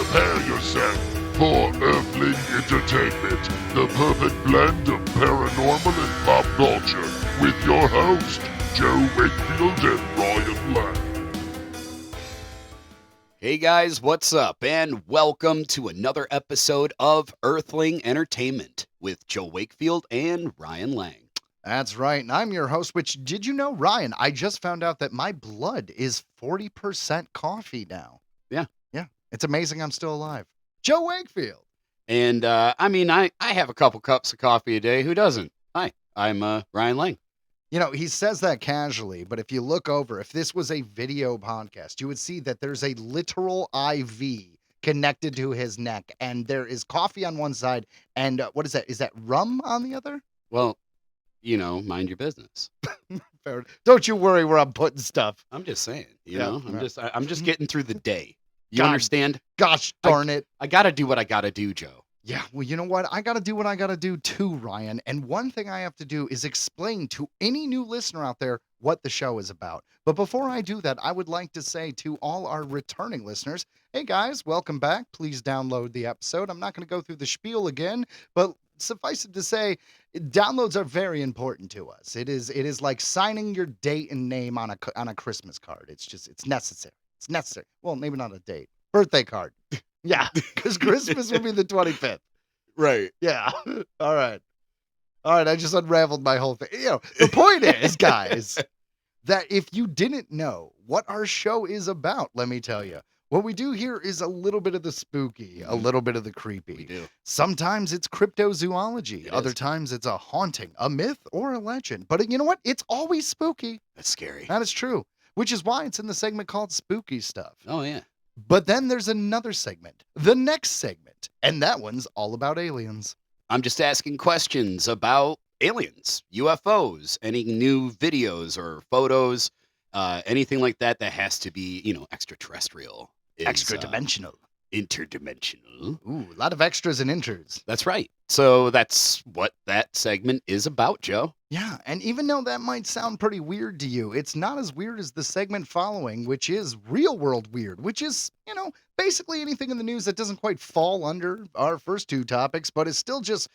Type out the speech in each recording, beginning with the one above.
Prepare yourself for Earthling Entertainment, the perfect blend of paranormal and pop culture, with your host, Joe Wakefield and Ryan Lang. Hey guys, what's up? And welcome to another episode of Earthling Entertainment with Joe Wakefield and Ryan Lang. That's right. And I'm your host, which, did you know, Ryan, I just found out that my blood is 40% coffee now. Yeah. Yeah. It's amazing I'm still alive. Joe Wakefield. And I have a couple cups of coffee a day. Who doesn't? Hi, I'm Ryan Lang. You know, he says that casually, but if you look over, if this was a video podcast, you would see that there's a literal IV connected to his neck, and there is coffee on one side, and what is that? Is that rum on the other? Well, you know, mind your business. Fair. Don't you worry where I'm putting stuff. I'm just saying, Yeah. I'm just getting through the day. You God. understand? Gosh darn it. I got to do what I got to do, Joe. Yeah, well, you know what? I got to do what I got to do too, Ryan. And one thing I have to do is explain to any new listener out there what the show is about. But before I do that, I would like to say to all our returning listeners, hey guys, welcome back. Please download the episode. I'm not going to go through the spiel again, but suffice it to say, downloads are very important to us. It is like signing your date and name on a Christmas card. It's necessary. It's necessary. Well, maybe not a date. Birthday card. Yeah, because Christmas will be the 25th. Right. Yeah. All right. I just unraveled my whole thing. You know, the point is, guys, that if you didn't know what our show is about, let me tell you, what we do here is a little bit of the spooky, a little bit of the creepy. We do. Sometimes it's cryptozoology. It Other is. times it's a haunting, a myth, or a legend. But you know what? It's always spooky. That's scary. That is true. Which is why it's in the segment called Spooky Stuff. Oh, yeah. But then there's another segment, the next segment, and that one's all about aliens. I'm just asking questions about aliens, UFOs, any new videos or photos, anything like that that has to be, extraterrestrial. Extra dimensional. Interdimensional. Ooh, a lot of extras and inters. That's right. So that's what that segment is about, Joe. Yeah, and even though that might sound pretty weird to you, it's not as weird as the segment following, which is real world weird, which is, basically anything in the news that doesn't quite fall under our first two topics, but is still just,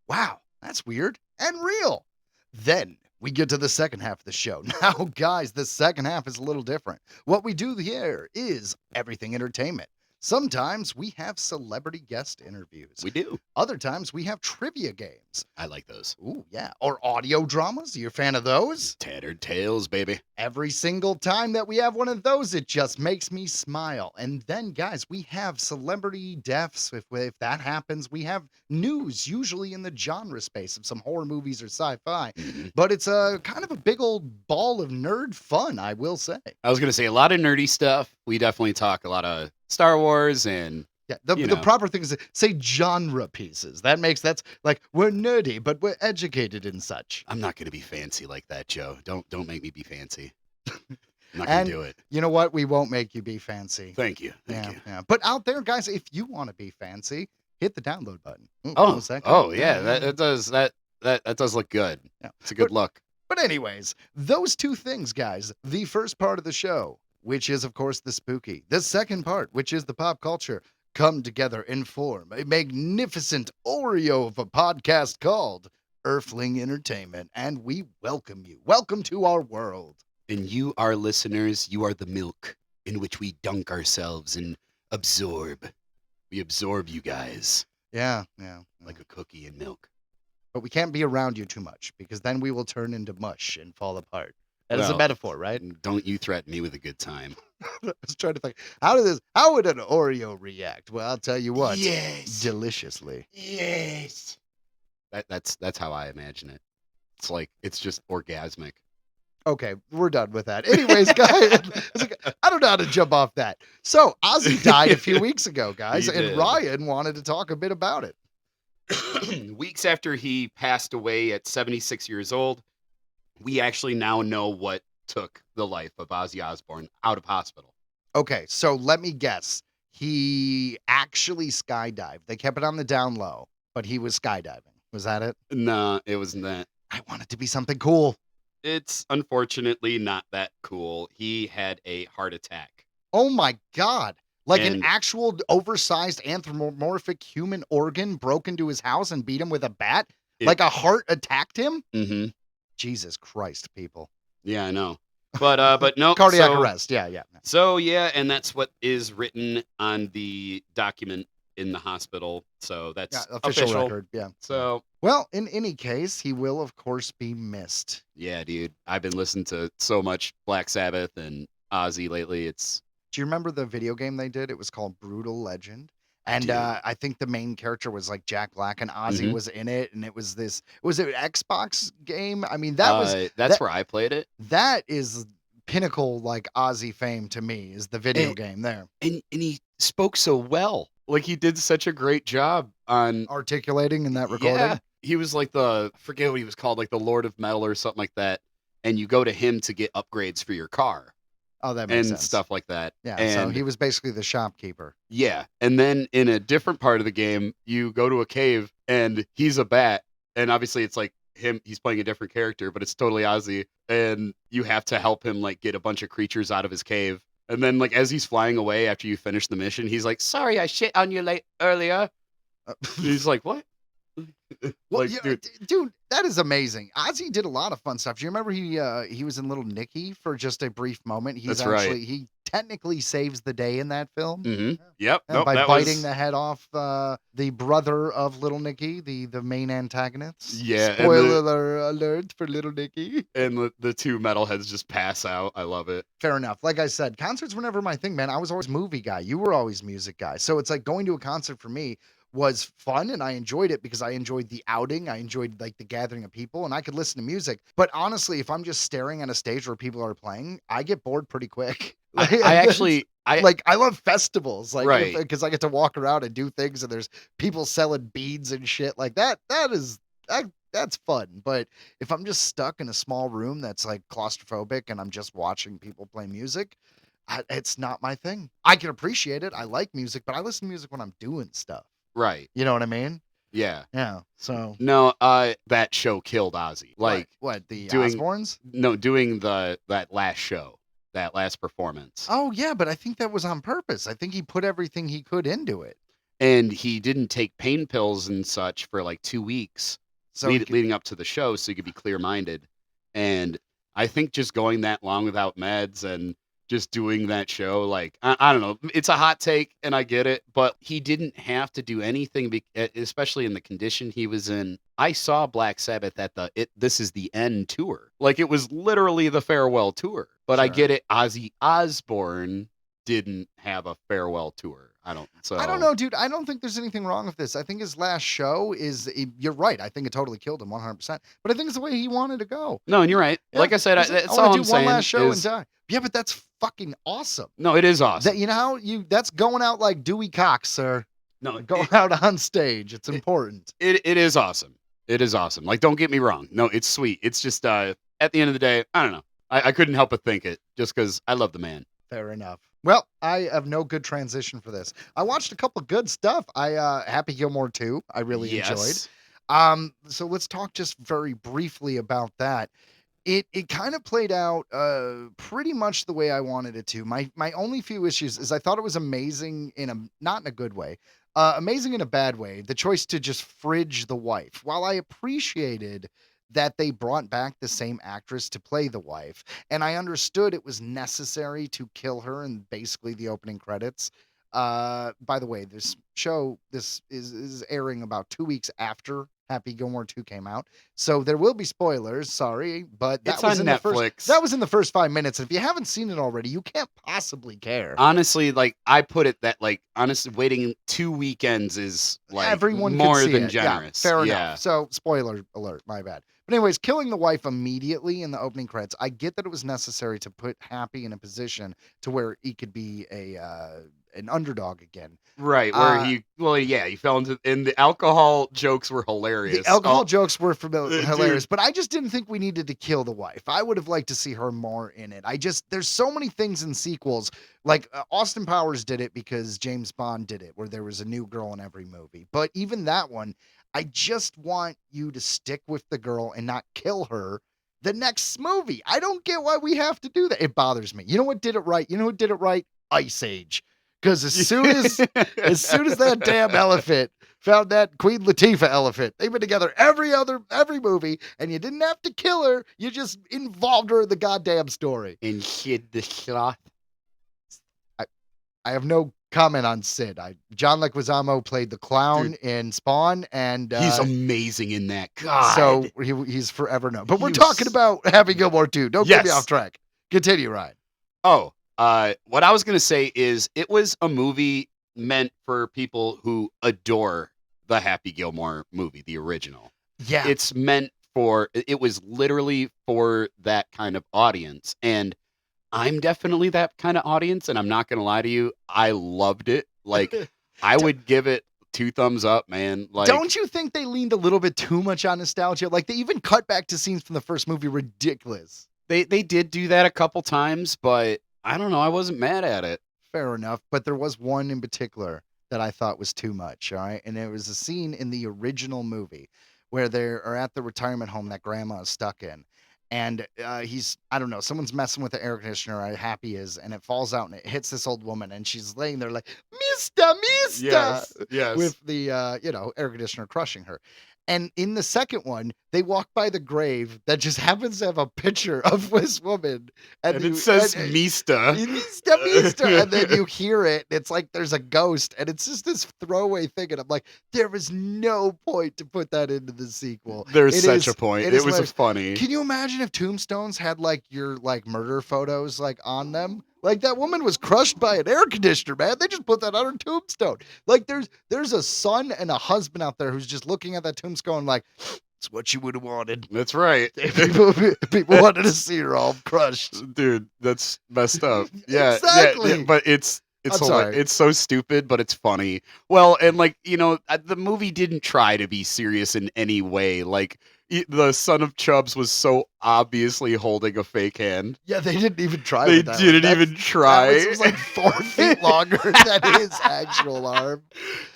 wow, that's weird and real. Then we get to the second half of the show. Now, guys, the second half is a little different. What we do here is everything entertainment. Sometimes we have celebrity guest interviews. We do. Other times we have trivia games. I like those. Ooh, yeah. Or audio dramas. Are you a fan of those? Tattered tales, baby. Every single time that we have one of those, it just makes me smile. And then, guys, we have celebrity deaths. If that happens, we have news, usually in the genre space of some horror movies or sci-fi. Mhm. But it's a kind of a big old ball of nerd fun, I will say. I was going to say a lot of nerdy stuff. We definitely talk a lot of Star Wars and Yeah, the proper thing is to say genre pieces. That's like we're nerdy, but we're educated and such. I'm not going to be fancy like that, Joe. Don't make me be fancy. I'm not going And to do it. you know what? We won't make you be fancy. Thank you. Thank you. Yeah. But out there, guys, if you want to be fancy, hit the download button. Ooh, Oh, what was that called? yeah, that does look good. Yeah. It's a good look. But anyways, those two things, guys. The first part of the show, which is, of course, the spooky. The second part, which is the pop culture, come together and form a magnificent Oreo of a podcast called Earthling Entertainment. And we welcome you. Welcome to our world. And you, our listeners, you are the milk in which we dunk ourselves and absorb. We absorb you guys Yeah. like a cookie in milk. But we can't be around you too much because then we will turn into mush and fall apart. That is a Well, metaphor, right? Don't you threaten me with a good time. I was trying to think, how would an Oreo react? Well, I'll tell you what. Yes. Deliciously. Yes. That's how I imagine it. It's just orgasmic. Okay, we're done with that. Anyways, guys, I don't know how to jump off that. So, Ozzy died a few weeks ago, guys, He and did. Ryan wanted to talk a bit about it. Weeks after he passed away at 76 years old, we actually now know what took the life of Ozzy Osbourne out of hospital. Okay, so let me guess. He actually skydived. They kept it on the down low, but he was skydiving. Was that it? No, it wasn't that. I want it to be something cool. It's unfortunately not that cool. He had a heart attack. Oh my God. Like an And actual oversized anthropomorphic human organ broke into his house and beat him with a bat? Like a heart attacked him? mm-hmm. Jesus Christ, people. Yeah, I know. But no. Cardiac so, arrest. Yeah. So yeah, and that's what is written on the document in the hospital. So that's Yeah, official record. Yeah. So Well, in any case, he will, of course, be missed. yeah, dude, I've been listening to so much Black Sabbath and Ozzy lately. It's Do you remember the video game they did? It was called Brutal Legend. And Dude. I think the main character was like Jack Black, and Ozzy Mhm. was in it. And it was an Xbox game? I mean, that's that's where I played it. that is pinnacle like Ozzy fame to me, is the video And- game there. And he spoke so well. Like he did such a great job on Articulating in that recording. Yeah, he was like I forget what he was called, like the Lord of Metal or something like that. And you go to him to get upgrades for your car Oh, that makes and sense. stuff like that. Yeah, and so he was basically the shopkeeper. Yeah, and then in a different part of the game, you go to a cave and he's a bat, and obviously it's like he's playing a different character, but it's totally Ozzy, and you have to help him like get a bunch of creatures out of his cave. And then like as he's flying away after you finish the mission, he's like, "Sorry, I shit on you earlier." And he's like, "What?" Well, Like, yeah, dude, dude, that is amazing. Ozzy did a lot of fun stuff. Do you remember he was in Little Nicky for just a brief moment? That's right. He technically saves the day in that film. Yep. And Nope, by that biting was- the head off the brother of Little Nicky, the main antagonist. Yeah, and Spoiler alert for Little Nicky. and the two metalheads just pass out. I love it. Fair enough. Like I said, concerts were never my thing, man. I was always movie guy. You were always music guy. So it's like going to a concert for me was fun, and I enjoyed it because I enjoyed the outing. I enjoyed like the gathering of people, and I could listen to music. But honestly, if I'm just staring at a stage where people are playing, I get bored pretty quick. I love festivals, like, Right. because I get to walk around and do things, and there's people selling beads and shit like that. That's fun. But if I'm just stuck in a small room that's like claustrophobic and I'm just watching people play music, it's not my thing. I can appreciate it. I like music, but I listen to music when I'm doing stuff. Right. You know what I mean? Yeah. Yeah. So No, that show killed Ozzy. Like what the doing- Osbournes? no, doing that last show, that last performance. Oh yeah, but I think that was on purpose. I think he put everything he could into it. And he didn't take pain pills and such for like 2 weeks So leading up to the show so he could be clear-minded. And I think just going that long without meds and just doing that show, like, I don't know, it's a hot take and I get it, but he didn't have to do anything, especially in the condition he was in. I saw Black Sabbath at This Is the End tour. Like, it was literally the farewell tour. But I Sure. get it, Ozzy Osbourne didn't have a farewell tour. I don't know, dude. I don't think there's anything wrong with this. I think his last show you're right. I think it totally killed him 100%. But I think it's the way he wanted to go. No, and you're right. Yeah, Like I said, He's like, that's I all want I'm to do one saying. last show is- and die. Yeah, but that's fucking awesome. No, it is awesome. That, you know how that's going out like Dewey Cox, sir. No, Going out on stage. It's important. it is awesome. It is awesome. Like, don't get me wrong. No, it's sweet. It's just at the end of the day, I don't know. I couldn't help but think it just because I love the man. Fair enough. Well, I have no good transition for this. I watched a couple good stuff. Happy Gilmore 2, I really enjoyed. So let's talk just very briefly about that. It kind of played out pretty much the way I wanted it to. My only few issues is I thought it was amazing not in a good way. Amazing in a bad way. The choice to just fridge the wife. While I appreciated that they brought back the same actress to play the wife, and I understood it was necessary to kill her in basically the opening credits. By the way, this is airing about 2 weeks after Happy Gilmore 2 came out, so there will be spoilers. Sorry, but that It's was on in Netflix. that was in the first 5 minutes. If you haven't seen it already, you can't possibly care. Honestly, like I put it that like honestly, waiting 2 weekends is like Everyone more could see than it. generous. Yeah, fair Yeah. enough. So, spoiler alert, my bad. But anyways, killing the wife immediately in the opening credits. I get that it was necessary to put Happy in a position to where he could be an underdog again. Right, where he fell into, and the alcohol jokes were hilarious. The alcohol Oh, jokes were dude. hilarious, but I just didn't think we needed to kill the wife. I would have liked to see her more in it. There's so many things in sequels, like Austin Powers did it because James Bond did it, where there was a new girl in every movie. But even that one, I just want you to stick with the girl and not kill her the next movie. I don't get why we have to do that. It bothers me. You know what did it right? You know who did it right? Ice Age. Because as soon as that damn elephant found that Queen Latifah elephant, they've been together every movie, and you didn't have to kill her. You just involved her in the goddamn story. And hid the sloth. I have no comment on Sid. John Leguizamo played the clown in Spawn, and He's amazing in that. God. so he's forever known. But we're He talking was- about Happy Gilmore 2. Don't get me Yes. off track. Continue, Ryan. Oh, what I was going to say is it was a movie meant for people who adore the Happy Gilmore movie, the original. Yeah. It's meant for, it was literally for that kind of audience. And I'm definitely that kind of audience. And I'm not going to lie to you. I loved it. Like, I would give it 2 thumbs up, man. Like, Don't you think they leaned a little bit too much on nostalgia? Like, they even cut back to scenes from the first movie. Ridiculous. they did do that a couple times, but I don't know. I wasn't mad at it. Fair enough. But there was one in particular that I thought was too much. All right. And it was a scene in the original movie where they are at the retirement home that grandma is stuck in. And I don't know, someone's messing with the air conditioner, how happy is, and it falls out and it hits this old woman. And she's laying there like, Mister, Yes. with the, air conditioner crushing her. And in the second one, they walk by the grave that just happens to have a picture of this woman. And it says Mista. Mista. And then you hear it. It's like there's a ghost. And it's just this throwaway thing. And I'm like, there is no point to put that into the sequel. There's It such is- a point. it It is was hilarious. funny. Can you imagine if Tombstones had like your like murder photos like on them? Like that woman was crushed by an air conditioner, man. They just put that on her tombstone. Like there's a son and a husband out there who's just looking at that tombstone like, it's what you would have wanted. That's right. People wanted to see her all crushed. Dude, that's messed up. Yeah, Exactly. yeah, but it's I'm sorry. it's so stupid, but it's funny. Well, and like, the movie didn't try to be serious in any way. Like the son of Chubbs was so obviously holding a fake hand. Yeah, they didn't even try. They with that. didn't That's- even try. It was like 4 feet longer than his actual arm.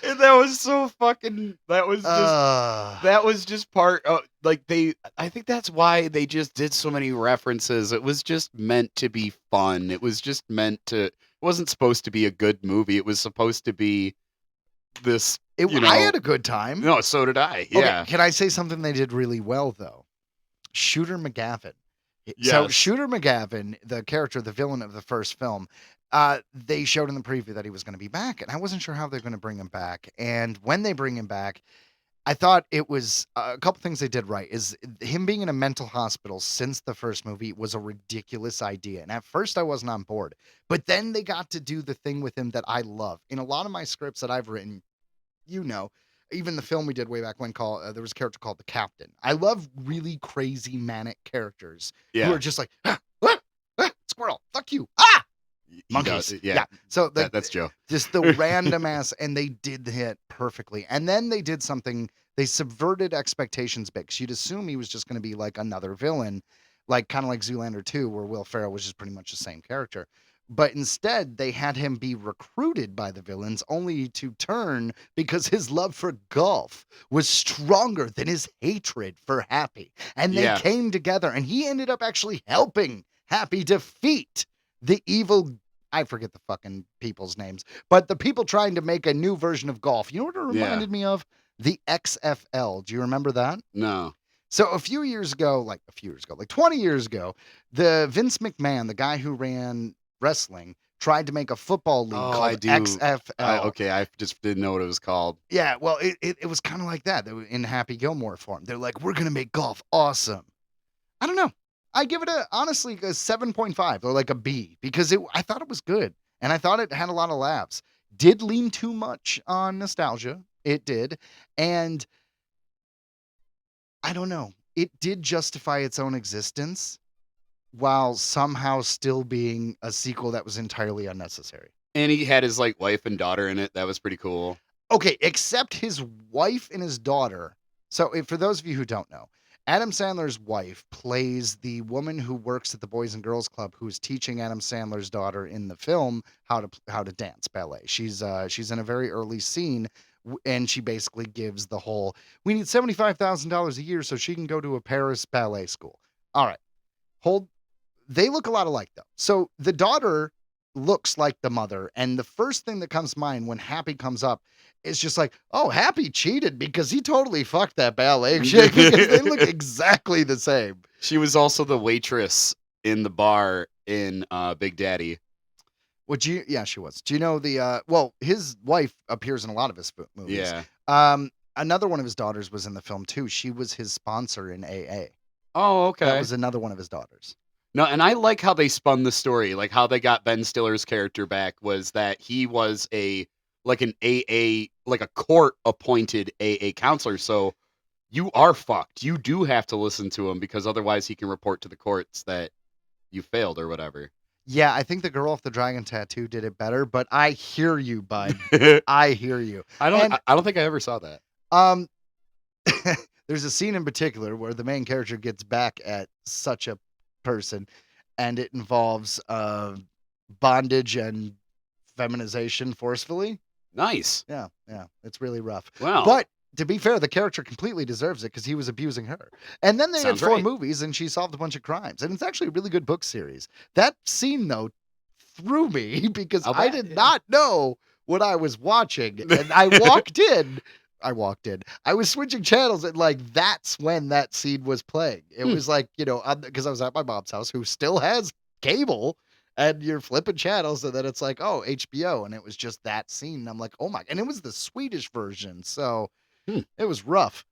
And that was so fucking that was just Uh, that was just part of I think that's why they just did so many references. It was just meant to be fun. It was just meant to, it wasn't supposed to be a good movie. It was supposed to be this, I had a good time. no, so did I. Okay, Yeah. can I say something they did really well though? Shooter McGavin. So Yes. Shooter McGavin, the character, the villain of the first film, they showed in the preview that he was going to be back, and I wasn't sure how they're going to bring him back. And when they bring him back, I thought it was a couple things they did right. Is him being in a mental hospital since the first movie was a ridiculous idea, and at first I wasn't on board. But then they got to do the thing with him that I love. In a lot of my scripts that I've written, even the film we did way back when there was a character called the Captain. I love really crazy manic characters who Yeah. are just like, squirrel, fuck you, He monkeys. does, yeah. So That's Joe. just the random ass, and they did the hit perfectly. And then they did something, they subverted expectations big. 'Cause you'd assume he was just going to be like another villain, like kind of like Zoolander 2, where Will Ferrell was just pretty much the same character. But instead, they had him be recruited by the villains only to turn because his love for golf was stronger than his hatred for Happy. And they Yeah. came together, and he ended up actually helping Happy defeat the evil, I forget the fucking people's names, but the people trying to make a new version of golf. You know what it Yeah. reminded me of? The XFL. Do you remember that? No. So a few years ago, like 20 years ago, the Vince McMahon, the guy who ran wrestling, tried to make a football league Oh, called I do. XFL. Okay, I just didn't know what it was called. Yeah, well, it was kind of like that. They were in Happy Gilmore form. They're like, we're gonna make golf awesome. I don't know. I give it honestly a 7.5 or like a B because I thought it was good and I thought it had a lot of laughs. Did lean too much on nostalgia. It did, and I don't know. It did justify its own existence while somehow still being a sequel that was entirely unnecessary. And he had his wife and daughter in it. That was pretty cool. Okay, except his wife and his daughter. So, for those of you who don't know, Adam Sandler's wife plays the woman who works at the Boys and Girls Club, who's teaching Adam Sandler's daughter in the film how to dance ballet. She's in a very early scene, and she basically gives the whole, we need $75,000 a year so she can go to a Paris ballet school. All right, they look a lot alike though. So the daughter looks like the mother. And the first thing that comes to mind when Happy comes up is just like, oh, Happy cheated because he totally fucked that ballet chick because they look exactly the same. She was also the waitress in the bar in Big Daddy. Yeah, she was. Do you know well, his wife appears in a lot of his movies. Yeah. Another one of his daughters was in the film too. She was his sponsor in AA. Oh, okay. That was another one of his daughters. No, and I like how they spun the story. Like how they got Ben Stiller's character back was that he was an AA, like a court appointed AA counselor. So you are fucked. You do have to listen to him because otherwise he can report to the courts that you failed or whatever. Yeah, I think the girl with the dragon tattoo did it better, but I hear you, bud. I hear you. I don't think I ever saw that. There's a scene in particular where the main character gets back at such a person, and it involves bondage and feminization forcefully. Nice. Yeah, it's really rough. Wow. But to be fair, the character completely deserves it because he was abusing her. And then they had 4 movies, and she solved a bunch of crimes. And it's actually a really good book series. That scene, though, threw me because I did not know what I was watching. And I walked in. I was switching channels, and like that's when that scene was playing. It was like, because I was at my mom's house, who still has cable, and you're flipping channels, and then it's like, oh, HBO, and it was just that scene. And I'm like, oh my, and it was the Swedish version, so it was rough.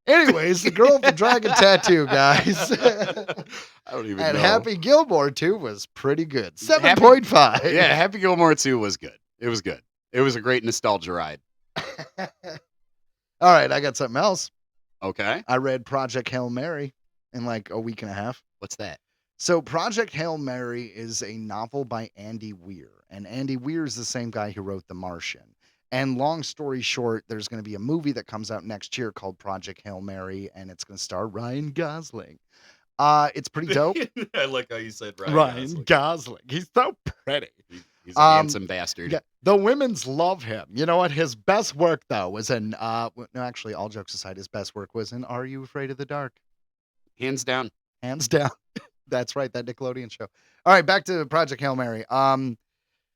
Anyways, the girl with the dragon tattoo, guys. I don't even and know. Happy Gilmore 2 was pretty good. 7.5. Yeah, Happy Gilmore 2 was good. It was good. It was a great nostalgia ride. All right, I got something else. Okay. I read Project Hail Mary in like a week and a half. What's that? So Project Hail Mary is a novel by Andy Weir. And Andy Weir is the same guy who wrote The Martian. And long story short, there's going to be a movie that comes out next year called Project Hail Mary, and it's going to star Ryan Gosling. It's pretty dope. I like how you said Ryan Gosling. He's so pretty. He's a handsome bastard. Yeah, the women's love him. You know what? His best work, though, was in, no, actually, all jokes aside, his best work was in Are You Afraid of the Dark? Hands down. Hands down. That's right, that Nickelodeon show. All right, back to Project Hail Mary.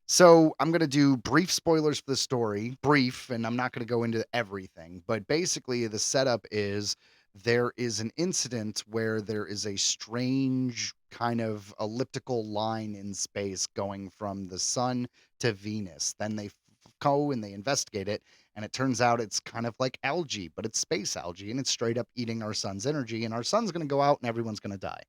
So I'm going to do brief spoilers for the story. Brief, and I'm not going to go into everything. But basically, the setup is there is an incident where there is a strange kind of elliptical line in space going from the sun to Venus. Then they go and they investigate it, and it turns out it's kind of like algae, but it's space algae, and it's straight up eating our sun's energy, and our sun's going to go out and everyone's going to die.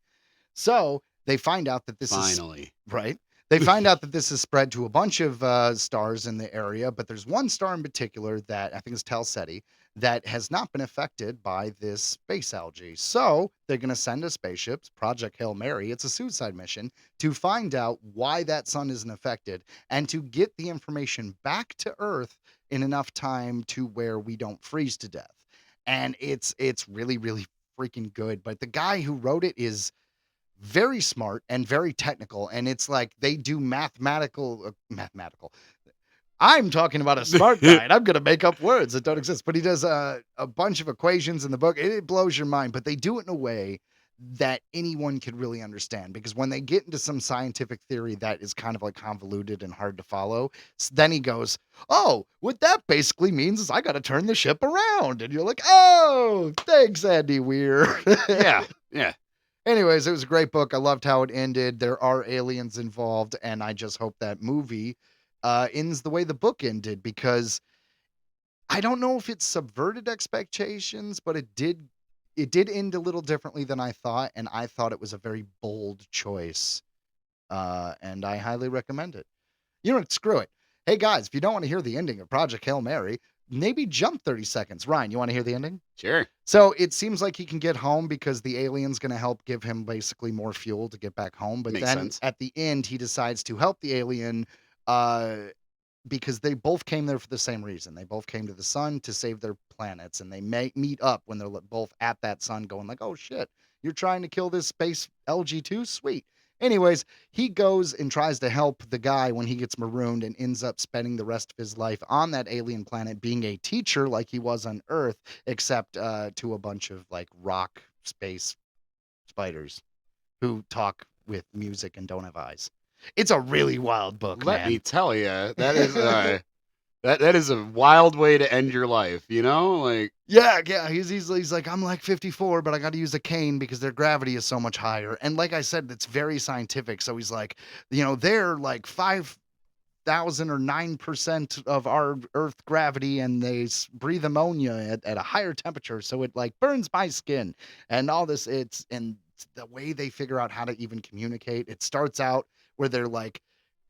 So they find out that this is right. They find out that this is spread to a bunch of stars in the area, but there's one star in particular that I think is Talseti that has not been affected by this space algae. So they're going to send a spaceship, Project Hail Mary. It's a suicide mission to find out why that sun isn't affected and to get the information back to Earth in enough time to where we don't freeze to death. And it's really, really freaking good. But the guy who wrote it is very smart and very technical, and it's like they do mathematical. I'm talking about a smart guy, and I'm going to make up words that don't exist, but he does a bunch of equations in the book. It blows your mind, but they do it in a way that anyone could really understand, because when they get into some scientific theory that is kind of like convoluted and hard to follow, then he goes, oh, what that basically means is I got to turn the ship around. And you're like, oh, thanks, Andy Weir. Yeah. Anyways, it was a great book. I loved how it ended. There are aliens involved, and I just hope that movie ends the way the book ended, because I don't know if it subverted expectations, but it did end a little differently than I thought, and I thought it was a very bold choice, and I highly recommend it. You know what? Screw it. Hey, guys, if you don't want to hear the ending of Project Hail Mary, maybe jump 30 seconds. Ryan, you want to hear the ending? Sure. So it seems like he can get home because the alien's going to help give him basically more fuel to get back home. But Makes then sense. At the end, he decides to help the alien because they both came there for the same reason. They both came to the sun to save their planets, and they meet up when they're both at that sun going like, oh, shit, you're trying to kill this space LG2? Sweet. Anyways, he goes and tries to help the guy when he gets marooned and ends up spending the rest of his life on that alien planet being a teacher like he was on Earth, except to a bunch of like rock space spiders who talk with music and don't have eyes. It's a really wild book, Let man. me tell you, that is that is a wild way to end your life. You know, like Yeah. He's like, I'm like 54, but I got to use a cane because their gravity is so much higher. And like I said, it's very scientific. So he's like, they're like 5,000 or 9% of our Earth gravity, and they breathe ammonia at a higher temperature, so it like burns my skin, and all this. And the way they figure out how to even communicate. It starts out where they're like,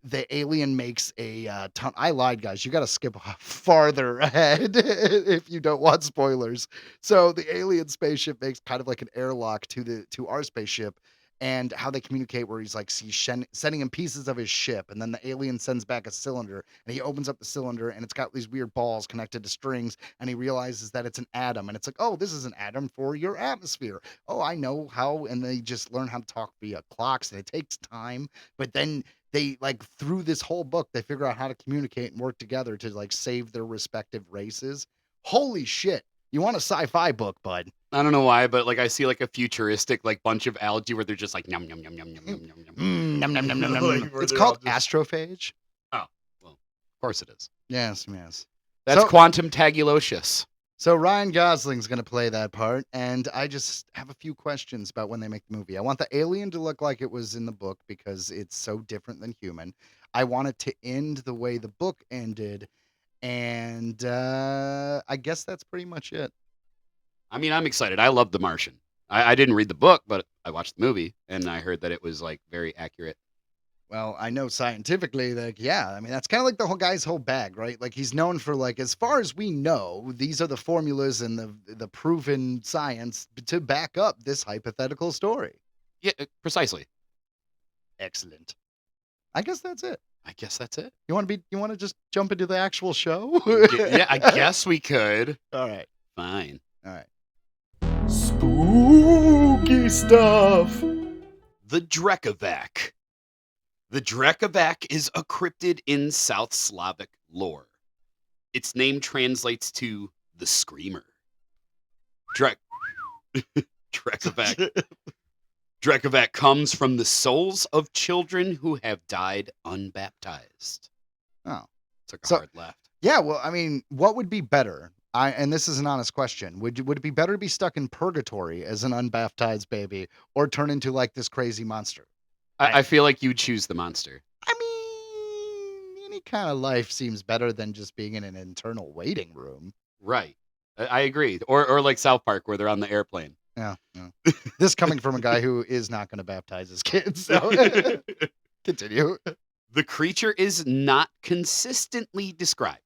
the alien makes a ton. I lied, guys. You got to skip farther ahead if you don't want spoilers. So the alien spaceship makes kind of like an airlock to our spaceship, and how they communicate, where he's like, sending him pieces of his ship, and then the alien sends back a cylinder, and he opens up the cylinder, and it's got these weird balls connected to strings, and he realizes that it's an atom, and it's like, oh, this is an atom for your atmosphere. Oh, I know how. And they just learn how to talk via clocks, and it takes time, but then they like, through this whole book, they figure out how to communicate and work together to like save their respective races. Holy shit. You want a sci-fi book, bud? I don't know why, but like I see like a futuristic like bunch of algae where they're just like yum yum yum yum yum yum yum yum. Nom, nom, nom, nom, nom, Like, nom. where It's they're called all just- astrophage. Oh, well, of course it is. Yes. That's So- quantum tagulosius. So Ryan Gosling's going to play that part, and I just have a few questions about when they make the movie. I want the alien to look like it was in the book because it's so different than human. I want it to end the way the book ended, and I guess that's pretty much it. I mean, I'm excited. I love The Martian. I didn't read the book, but I watched the movie, and I heard that it was like very accurate. Well, I know scientifically, like, yeah, I mean, that's kind of like the whole guy's whole bag, right? Like, he's known for, like, as far as we know, these are the formulas and the proven science to back up this hypothetical story. Yeah, precisely. Excellent. I guess that's it. I guess that's it. You want to just jump into the actual show? Yeah, I guess we could. All right. Fine. All right. Spooky stuff. The Drekavac. The Drekavac is a cryptid in South Slavic lore. Its name translates to the Screamer. Drekavac. Drekavac comes from the souls of children who have died unbaptized. Oh. Took a So- hard left. Yeah, well, I mean, what would be better? And this is an honest question. Would it be better to be stuck in purgatory as an unbaptized baby, or turn into like this crazy monster? I feel like you'd choose the monster. I mean, any kind of life seems better than just being in an internal waiting room. Right. I agree. Or like South Park where they're on the airplane. Yeah. This coming from a guy who is not going to baptize his kids. So continue. The creature is not consistently described.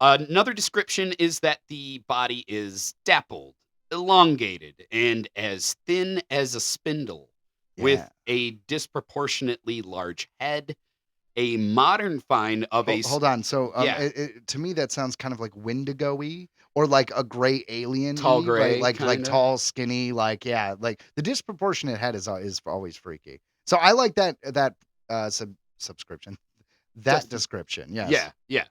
Another description is that the body is dappled, elongated, and as thin as a spindle, with Yeah. a disproportionately large head. A modern find of a Hold on. So yeah. to me, that sounds kind of like Wendigo-y, or like a gray alien. Tall gray, Like kinda. tall, skinny. Like, yeah, like the disproportionate head is always freaky. So I like that subscription. That Just- description. Yes. Yeah.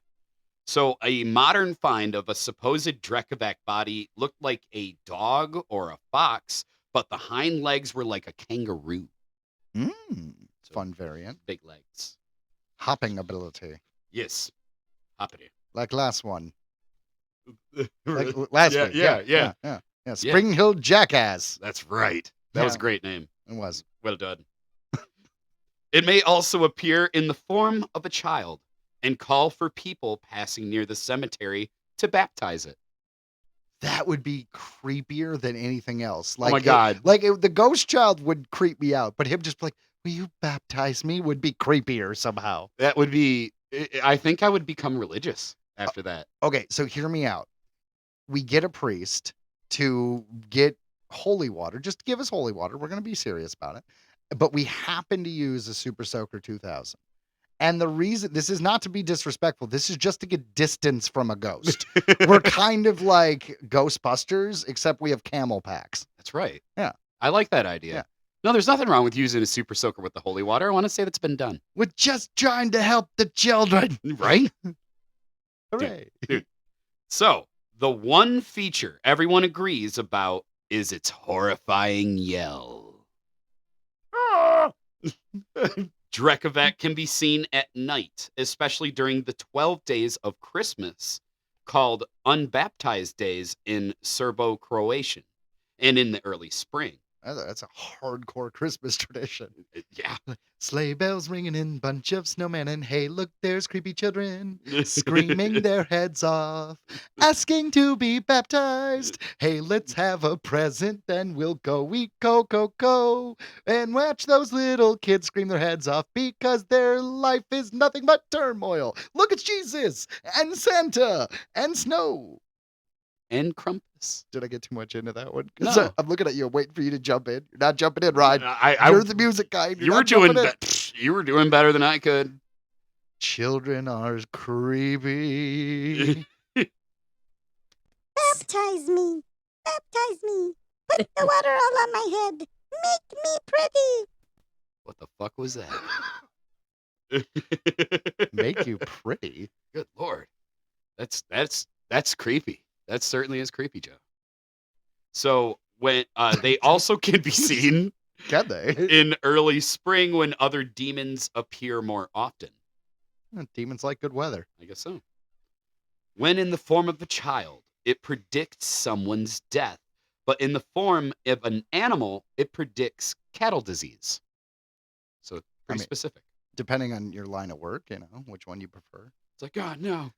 So a modern find of a supposed Drekavac body looked like a dog or a fox, but the hind legs were like a kangaroo. So Fun variant. big legs. Hopping ability. Yes. Hoppity. Like last one. Like last Yeah, week. yeah. Yeah. Spring Hill Jackass. That's right. That was a Yeah. great name. It was. Well done. It may also appear in the form of a child and call for people passing near the cemetery to baptize it. That would be creepier than anything else. Oh my God. The ghost child would creep me out, but him just like, will you baptize me, would be creepier somehow. That would be, I think I would become religious after that. Okay, so hear me out. We get a priest to get holy water. Just give us holy water. We're going to be serious about it. But we happen to use a Super Soaker 2000. And the reason, this is not to be disrespectful, this is just to get distance from a ghost. We're kind of like Ghostbusters, except we have camel packs. That's right. Yeah. I like that idea. Yeah. No, there's nothing wrong with using a super soaker with the holy water. I want to say that's been done. We're just trying to help the children. Right? Hooray. So, the one feature everyone agrees about is its horrifying yell. Drekavac can be seen at night, especially during the 12 days of Christmas, called Unbaptized Days in Serbo-Croatian, and in the early spring. That's a hardcore Christmas tradition. Yeah. Sleigh bells ringing in, bunch of snowmen, and hey, look, there's creepy children screaming their heads off, asking to be baptized. Hey, let's have a present, then we'll go eat go, and watch those little kids scream their heads off because their life is nothing but turmoil. Look at Jesus and Santa and snow. And Krampus. Did I get too much into that one? 'Cause No. I'm looking at you, waiting for you to jump in. You're not jumping in, Ryan. I You're the music guy. You're you were not jumping doing in. you were doing better than I could. Children are creepy. Baptize me. Baptize me. Put the water all on my head. Make me pretty. What the fuck was that? Make you pretty. Good Lord. That's creepy. That certainly is creepy, Joe. So when they also can be seen Can they? in early spring when other demons appear more often. Demons like good weather. I guess so. When in the form of a child, it predicts someone's death. But in the form of an animal, it predicts cattle disease. So pretty specific. Depending on your line of work, which one you prefer. It's like, God, no.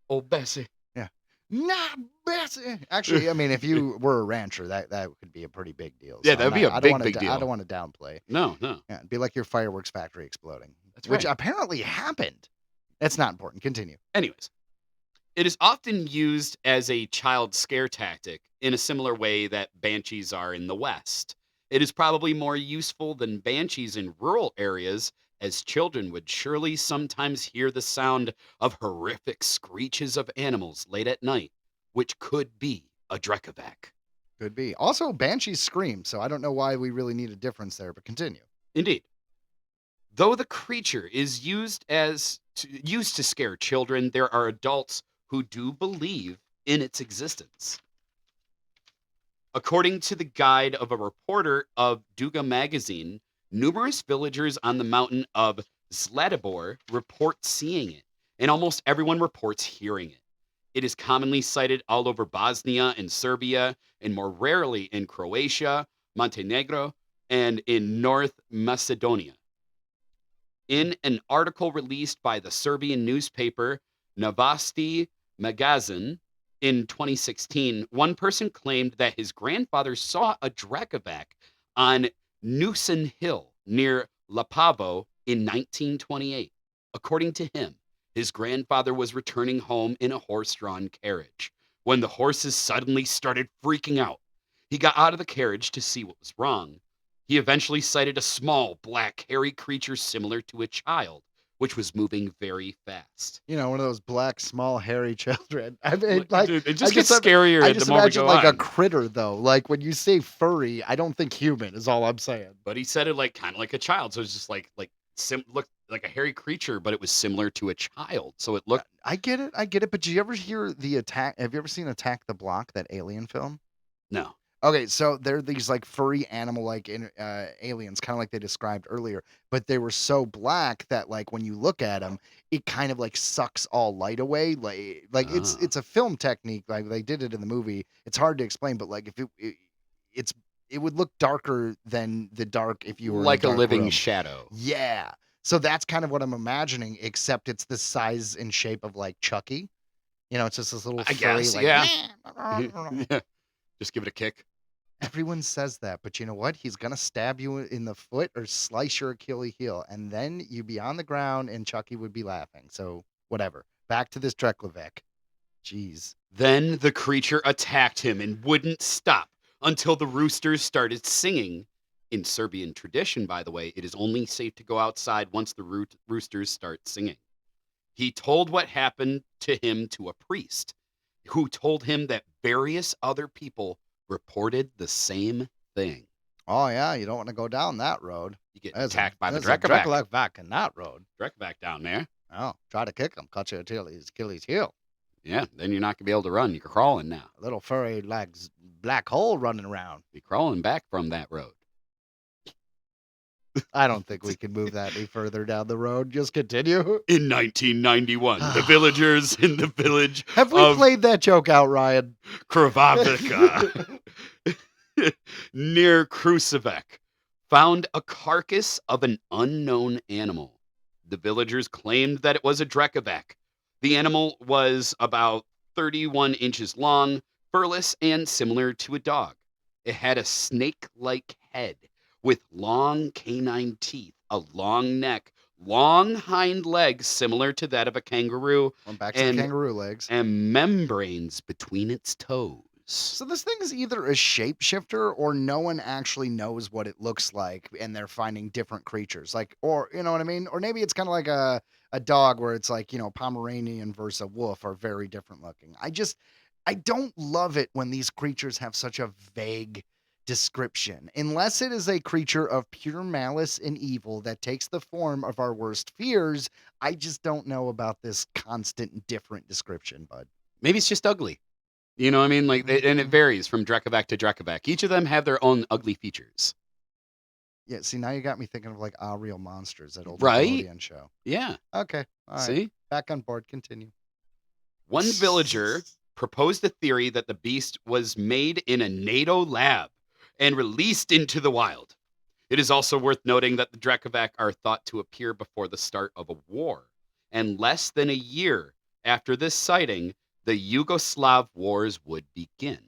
Old Bessie. Nah, Bessie. Actually, if you were a rancher, that could be a pretty big deal. Yeah, that'd be a big deal. I don't want to downplay. No. Yeah, it'd be like your fireworks factory exploding. That's Which right. apparently happened. That's not important. Continue. Anyways, it is often used as a child scare tactic in a similar way that banshees are in the West. It is probably more useful than banshees in rural areas, as children would surely sometimes hear the sound of horrific screeches of animals late at night, which could be a Drekavac. Could be. Also, banshees scream, so I don't know why we really need a difference there, but continue. Indeed. Though the creature is used to scare children, there are adults who do believe in its existence. According to the guide of a reporter of Duga magazine, numerous villagers on the mountain of Zlatibor report seeing it, and almost everyone reports hearing it. It is commonly sighted all over Bosnia and Serbia, and more rarely in Croatia, Montenegro, and in North Macedonia. In an article released by the Serbian newspaper Novosti Magazin in 2016, one person claimed that his grandfather saw a Drekavac on Newson Hill near Lapavo in 1928. According to him, his grandfather was returning home in a horse-drawn carriage when the horses suddenly started freaking out. He got out of the carriage to see what was wrong. He eventually sighted a small, black, hairy creature similar to a child, which was moving very fast. One of those black, small, hairy children. Dude, it just gets scarier I the just more we imagine go like on. a critter, though. Like when you say furry, I don't think human is all I'm saying. But he said it like kind of like a child, so it's just looked like a hairy creature, but it was similar to a child. So it looked. I get it. But did you ever hear the attack? Have you ever seen Attack the Block, that alien film? No. Okay, so they're these like furry animal-like aliens, kind of like they described earlier, but they were so black that like when you look at them, it kind of like sucks all light away. Like it's a film technique. Like they did it in the movie. It's hard to explain, but like if it would look darker than the dark if you were Like in a dark living room. shadow. Yeah. So that's kind of what I'm imagining, except it's the size and shape of like Chucky. It's just this little I furry, guess, like, yeah. "Meh." Yeah. Just give it a kick. Everyone says that, but you know what? He's gonna stab you in the foot or slice your Achilles heel, and then you'd be on the ground, and Chucky would be laughing. So whatever. Back to this Drekavac. Jeez. Then the creature attacked him and wouldn't stop until the roosters started singing. In Serbian tradition, by the way, it is only safe to go outside once the roosters start singing. He told what happened to him to a priest, who told him that various other people reported the same thing. Oh yeah, you don't want to go down that road. You get There's attacked by the there's a Drekavac. Drekavac in that road. Drekavac down there. Oh, try to kick him, cut your Achilles heel. Yeah, then you're not going to be able to run. You're crawling now. A little furry like black hole running around. Be crawling back from that road. I don't think we can move that any further down the road. Just continue. In 1991, the villagers in the village Have we of played that joke out, Ryan? Kravavica near Krusevec found a carcass of an unknown animal. The villagers claimed that it was a Drekavac. The animal was about 31 inches long, furless, and similar to a dog. It had a snake-like head with long canine teeth, a long neck, long hind legs similar to that of a kangaroo, Well, back to the kangaroo legs. and membranes between its toes. So this thing is either a shapeshifter or no one actually knows what it looks like and they're finding different creatures. Like, or, you know what I mean? Or maybe it's kind of like a dog where it's like, Pomeranian versus a wolf are very different looking. I don't love it when these creatures have such a vague description. Unless it is a creature of pure malice and evil that takes the form of our worst fears, I just don't know about this constant different description, bud. Maybe it's just ugly. You know what I mean? Like, and it varies from Drekavac to Drekavac. Each of them have their own ugly features. Yeah, see, now you got me thinking of like Real Monsters, that old Right? Nickelodeon show. Yeah. Okay, all right. See? Back on board, continue. One villager proposed a theory that the beast was made in a NATO lab and released into the wild. It is also worth noting that the Drekavac are thought to appear before the start of a war. And less than a year after this sighting, the Yugoslav wars would begin.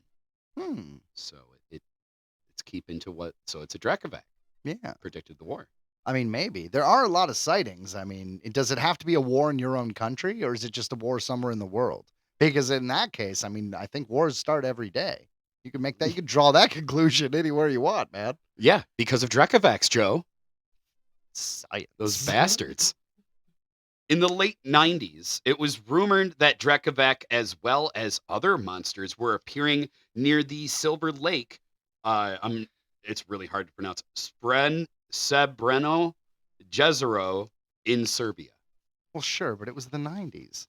So it's keeping to what, so it's a Drekavac. Yeah. Predicted the war. I mean, maybe. There are a lot of sightings. I mean, does it have to be a war in your own country or is it just a war somewhere in the world? Because in that case, I mean, I think wars start every day. You can draw that conclusion anywhere you want, man. Yeah, because of Drekavacs, Joe. Science. Those bastards. In the late 90s, it was rumored that Drekavac, as well as other monsters, were appearing near the Silver Lake. It's really hard to pronounce. Srebreno Jezero in Serbia. Well, sure, but it was the 90s.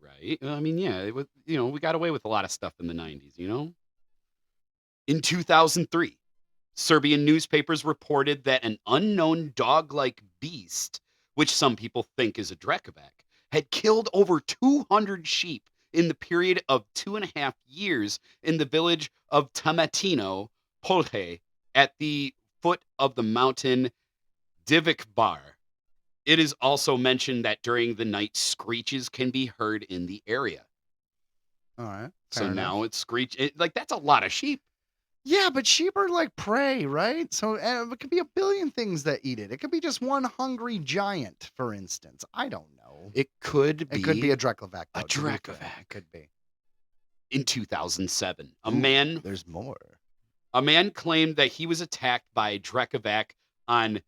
Right? I mean, yeah, it was, we got away with a lot of stuff in the 90s, In 2003, Serbian newspapers reported that an unknown dog-like beast, which some people think is a Drekavac, had killed over 200 sheep in the period of 2.5 years in the village of Tamatino, Polje, at the foot of the mountain Divikbar. It is also mentioned that during the night, screeches can be heard in the area. All right. So now it's like that's a lot of sheep. Yeah, but sheep are like prey, right? So it could be a billion things that eat it. It could be just one hungry giant, for instance. I don't know. It could be. It could be a Drekavac. A Drekavac. It could be. In 2007, There's more. A man claimed that he was attacked by a Drekavac on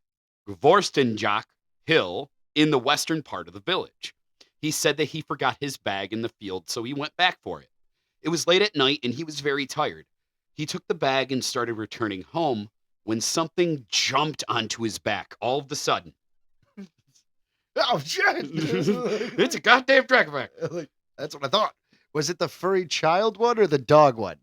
Gvorstenjak Hill in the western part of the village. He said that he forgot his bag in the field, so he went back for it. It was late at night, and he was very tired. He took the bag and started returning home when something jumped onto his back all of a sudden. Oh, shit! It's a goddamn Drekavac. That's what I thought. Was it the furry child one or the dog one?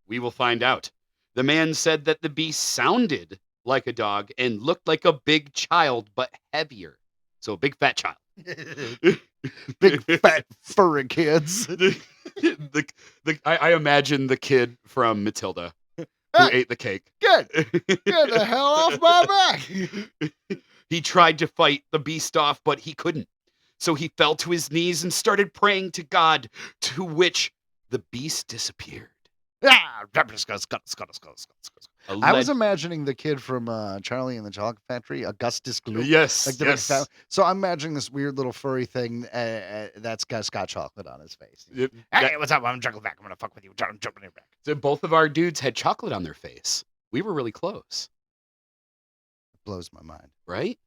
We will find out. The man said that the beast sounded like a dog and looked like a big child, but heavier. So a big fat child. Big fat furry kids. I imagine the kid from Matilda who ate the cake. Get the hell off my back. He tried to fight the beast off, but he couldn't. So he fell to his knees and started praying to God, to which the beast disappeared. I was imagining the kid from Charlie and the Chocolate Factory, Augustus Gloop. Yes, Like the yes. big fat- so I'm imagining this weird little furry thing that's got Scotch chocolate on his face. Yep. Hey, what's up? I'm Drekavac. I'm gonna fuck with you. I'm jumping in your back. So both of our dudes had chocolate on their face. We were really close, It blows my mind. right?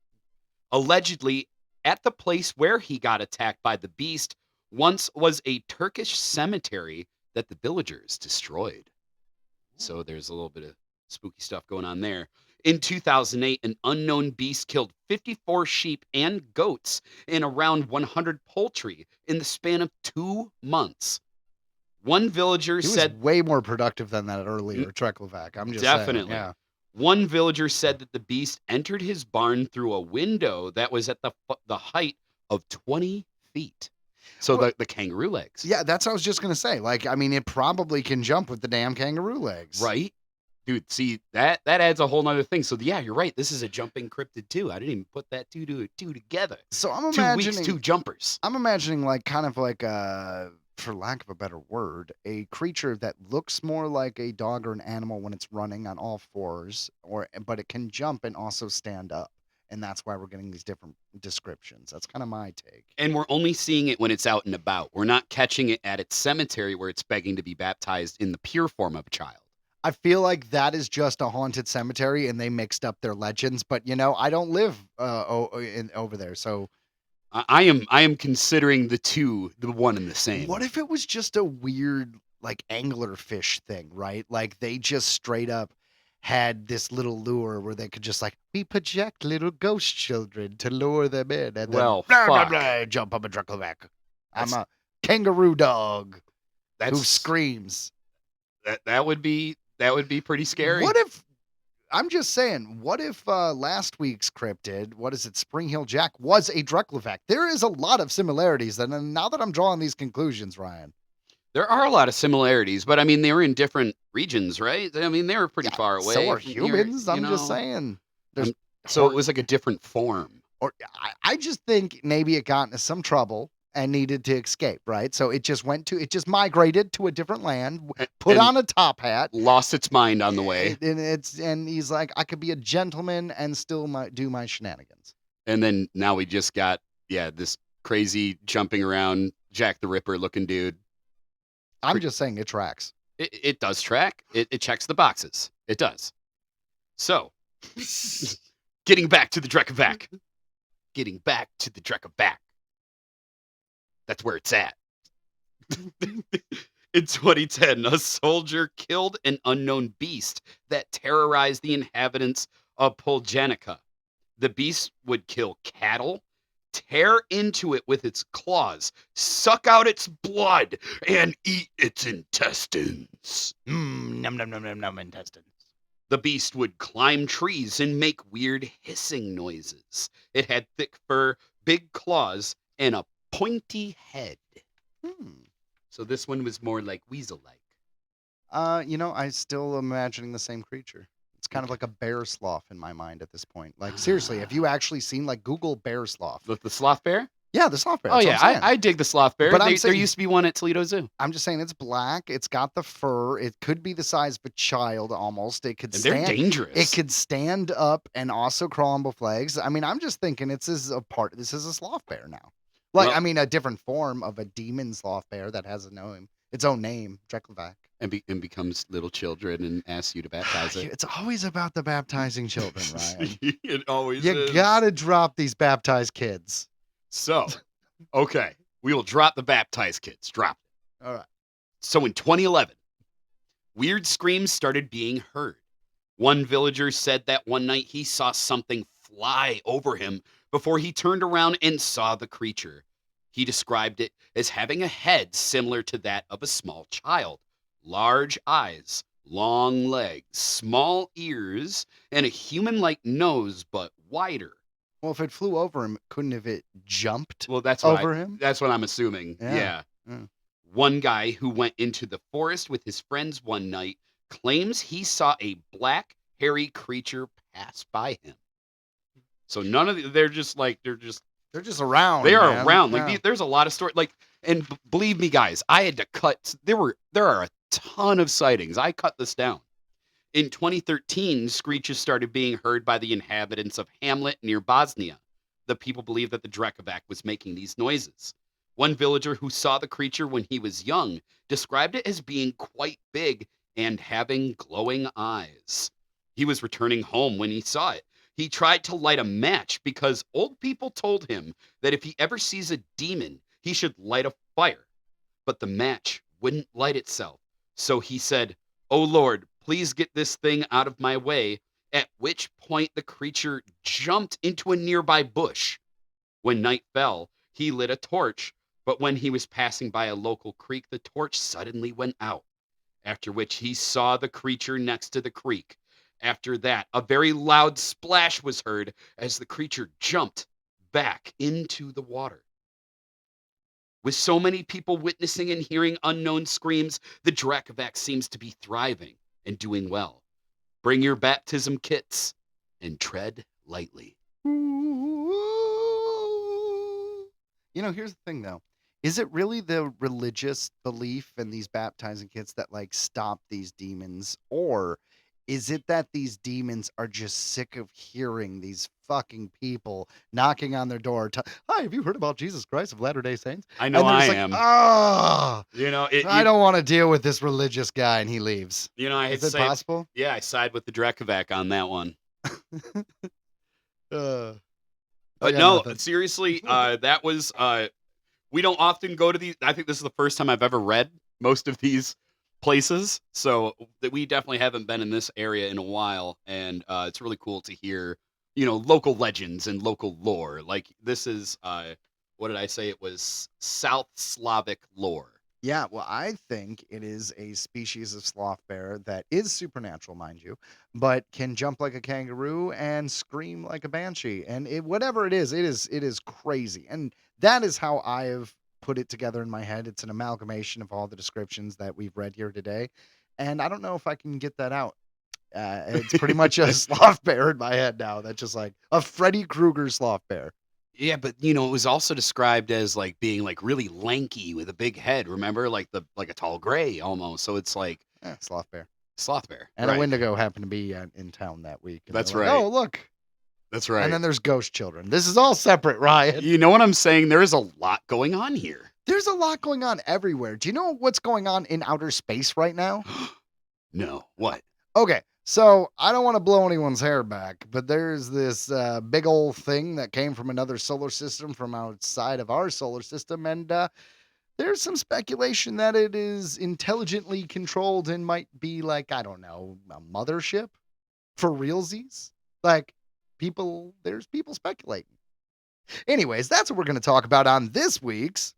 Allegedly, at the place where he got attacked by the beast once was a Turkish cemetery that the villagers destroyed. So there's a little bit of spooky stuff going on there. In 2008, an unknown beast killed 54 sheep and goats and around 100 poultry in the span of 2 months. One villager He was said way more productive than that earlier Drekavac. I'm just definitely. saying. Yeah. One villager said that the beast entered his barn through a window that was at the height of 20 feet. So Well- the kangaroo legs. Yeah, that's what I was just gonna say. Like, I mean, it probably can jump with the damn kangaroo legs. Right? Dude, see, that adds a whole nother thing. So yeah, you're right. This is a jumping cryptid too. I didn't even put that two together. So I'm 2 imagining weeks, 2 jumpers. I'm imagining like kind of like for lack of a better word, a creature that looks more like a dog or an animal when it's running on all fours, but it can jump and also stand up. And that's why we're getting these different descriptions. That's kind of my take. And we're only seeing it when it's out and about. We're not catching it at its cemetery where it's begging to be baptized in the pure form of a child. I feel like that is just a haunted cemetery and they mixed up their legends, but you know, I don't live over there. So I am considering the one and the same. what if it was just a weird like anglerfish thing, right? Like they just straight up had this little lure where they could just like, we project little ghost children to lure them in, and then Well, blah, blah, fuck. blah, jump up a Drekavac. I'm That's- a kangaroo dog who That's screams. that would be pretty scary. What if? I'm just saying. What if last week's cryptid, what is it, Spring Hill Jack, was a Drekavac? There is a lot of similarities. And now that I'm drawing these conclusions, Ryan, There are a lot of similarities, but I mean they were in different regions, right? I mean they were pretty far away. so are from here, humans. you I'm just know? saying. So it was like a different form. Or I just think maybe it got into some trouble and needed to escape, right? So it just migrated to a different land, put and on a top hat, lost its mind on the way, and he's like, I could be a gentleman and still do my shenanigans. and then now we just got this crazy jumping around Jack the Ripper looking dude. I'm just saying it tracks. It does track. It checks the boxes. It does. So, getting back to the Drekavac. Getting back to the Drekavac. That's where it's at. In 2010, a soldier killed an unknown beast that terrorized the inhabitants of Poljanica. The beast would kill cattle, tear into it with its claws, suck out its blood, and eat its intestines. Num num num num num intestines. The beast would climb trees and make weird hissing noises. It had thick fur, big claws, and a pointy head. So this one was more like weasel-like. You know, I still am imagining the same creature. It's kind of like a bear sloth in my mind at this point. Like seriously, have you actually seen like Google bear sloth? The sloth bear? Yeah, the sloth bear. Oh that's what yeah, I'm saying. I dig the sloth bear. But I'm There saying- used to be one at Toledo Zoo. I'm just saying it's black. It's got the fur. It could be the size of a child almost. It could And they're stand. dangerous. It could stand up and also crawl on both legs. I mean, I'm just thinking this is a sloth bear now. Like, Well- I mean, a different form of a demon sloth bear that has its own name, Drekavac. and becomes little children and asks you to baptize it. It's always about the baptizing children, Ryan. It always You is. gotta drop these baptized kids. So, okay, we will drop the baptized kids. Drop it. All right. So in 2011, weird screams started being heard. One villager said that one night he saw something fly over him before he turned around and saw the creature. He described it as having a head similar to that of a small child, large eyes, long legs, small ears, and a human-like nose but wider. Well, if it flew over him, couldn't have it jumped Well, that's what over him? That's what I'm assuming. Yeah. Yeah. Yeah. One guy who went into the forest with his friends one night claims he saw a black, hairy creature pass by him. So none of they're just They're just around. they are man. around. Like Yeah. there's a lot of stories. Like, and believe me, guys, I had to cut. There are a ton of sightings. I cut this down. In 2013, screeches started being heard by the inhabitants of Hamlet near Bosnia. The people believed that the Drekavac was making these noises. One villager who saw the creature when he was young described it as being quite big and having glowing eyes. He was returning home when he saw it. He tried to light a match because old people told him that if he ever sees a demon, he should light a fire. But the match wouldn't light itself. So he said, "Oh Lord, please get this thing out of my way," at which point the creature jumped into a nearby bush. When night fell, he lit a torch, but when he was passing by a local creek, the torch suddenly went out, after which he saw the creature next to the creek. After that, a very loud splash was heard as the creature jumped back into the water. With so many people witnessing and hearing unknown screams, the Drekavac seems to be thriving and doing well. Bring your baptism kits and tread lightly. You know, here's the thing though. Is it really the religious belief in these baptizing kits that like stop these demons? Or is it that these demons are just sick of hearing these fucking people knocking on their door? Hi, have you heard about Jesus Christ of Latter-day Saints? I know I am. Ah, You know, I don't want to deal with this religious guy, and he leaves. You know, I hate Is to it say, possible? yeah, I side with the Drekavac on that one. I But got no, nothing. seriously, that was. We don't often go to these. I think this is the first time I've ever read most of these places, so that we definitely haven't been in this area in a while, and it's really cool to hear, you know, local legends and local lore. Like this is, what did I say? It was South Slavic lore. Yeah, well, I think it is a species of sloth bear that is supernatural, mind you, but can jump like a kangaroo and scream like a banshee. And whatever it is crazy. And that is how I have put it together in my head. It's an amalgamation of all the descriptions that we've read here today. And I don't know if I can get that out. It's pretty much a sloth bear in my head now. That's just like a Freddy Krueger sloth bear. Yeah, but you know, it was also described as like being like really lanky with a big head. Remember, like a tall gray almost. So it's like Sloth bear. sloth bear. And right. a Wendigo happened to be in town that week. And That's they're like, right. oh, look. That's right. And then there's ghost children. This is all separate, Ryan. You know what I'm saying? There is a lot going on here. There's a lot going on everywhere. Do you know what's going on in outer space right now? No. What? Okay, so I don't want to blow anyone's hair back, but there's this big old thing that came from another solar system from outside of our solar system, and there's some speculation that it is intelligently controlled and might be like, I don't know, a mothership for realsies. Like, there's people speculating. Anyways, that's what we're going to talk about on this week's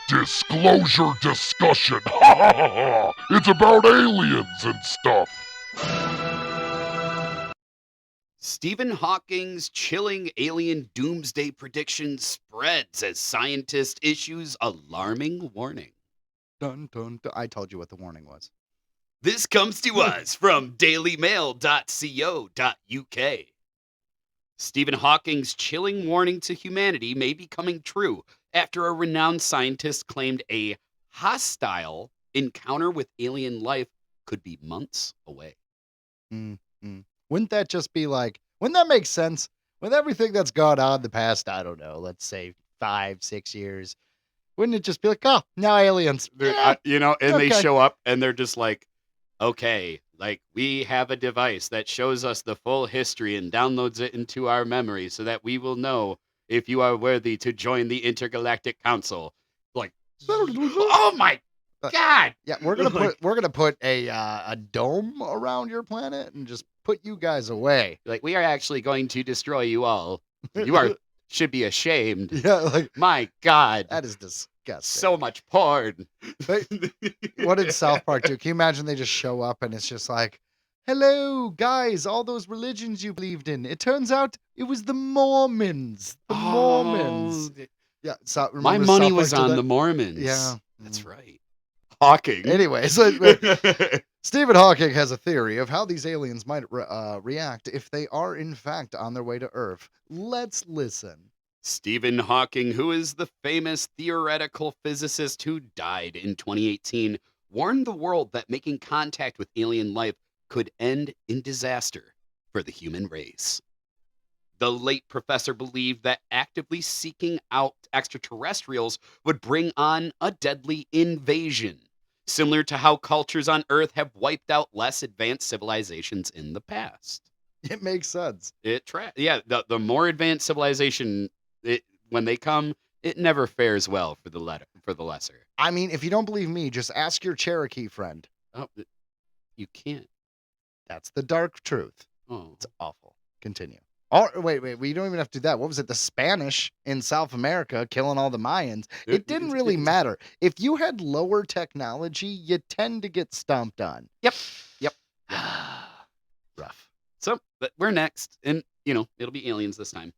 Disclosure discussion. Ha ha ha ha. It's about aliens and stuff. Stephen Hawking's chilling alien doomsday prediction spreads as scientist issues alarming warning. Dun, dun, dun. I told you what the warning was. This comes to us from dailymail.co.uk. Stephen Hawking's chilling warning to humanity may be coming true after a renowned scientist claimed a hostile encounter with alien life could be months away. Wouldn't that just be like, wouldn't that make sense? With everything that's gone on the past, I don't know, let's say 5-6 years, wouldn't it just be like, oh, now aliens. You know, and okay. they show up and they're just like, okay, like we have a device that shows us the full history and downloads it into our memory so that we will know if you are worthy to join the Intergalactic Council. Like, oh my God! Yeah, we're gonna put a dome around your planet and just put you guys away. Like, we are actually going to destroy you all. You should be ashamed. Yeah, like My God, that is disgusting. so much porn. But what did South Park do? Can you imagine they just show up and it's just like, hello, guys, all those religions you believed in. It turns out it was the Mormons. The Mormons. Yeah, so My remember money South Park was did on that? the Mormons. Yeah. That's right. Hawking. Anyway, so Stephen Hawking has a theory of how these aliens might react if they are in fact on their way to Earth. Let's listen. Stephen Hawking, who is the famous theoretical physicist who died in 2018, warned the world that making contact with alien life could end in disaster for the human race. The late professor believed that actively seeking out extraterrestrials would bring on a deadly invasion, similar to how cultures on Earth have wiped out less advanced civilizations in the past. It makes sense. The more advanced civilization, when they come, it never fares well for the lesser. I mean, if you don't believe me, just ask your Cherokee friend. Oh, you can't. That's the dark truth. Oh, It's awful. Continue. Oh, wait. We don't even have to do that. What was it? The Spanish in South America killing all the Mayans. It didn't really matter. If you had lower technology, you tend to get stomped on. Yep. Rough. So but we're next, and it'll be aliens this time.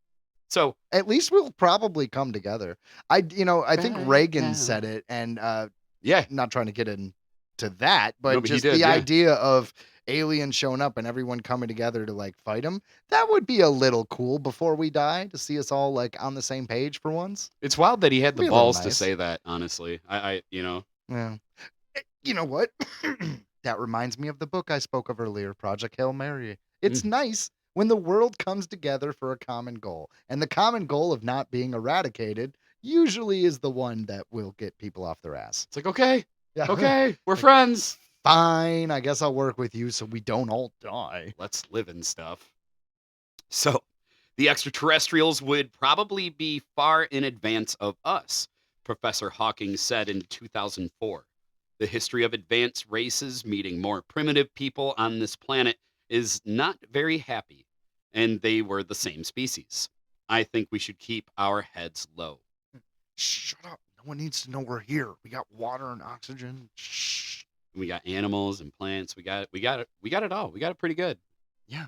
So At least we'll probably come together. I think right Reagan now. said it, and Yeah, not trying to get into that, No, but but he just did, the yeah. idea of aliens showing up and everyone coming together to like fight them, that would be a little cool before we die to see us all like on the same page for once. it's wild that he had It'd the be a little balls to nice. say that. Honestly, I Yeah. You know what? That reminds me of the book I spoke of earlier, Project Hail Mary. It's nice when the world comes together for a common goal, and the common goal of not being eradicated usually is the one that will get people off their ass. it's like okay, Yeah. we're Like, friends. fine, I guess I'll work with you so we don't all die. Let's live and stuff. So, the extraterrestrials would probably be far in advance of us, Professor Hawking said in 2004. The history of advanced races meeting more primitive people on this planet is not very happy, and they were the same species. I think we should keep our heads low. Shut up. No one needs to know we're here. We got water and oxygen. Shh. We got animals and plants. We got it all. We got it pretty good. Yeah.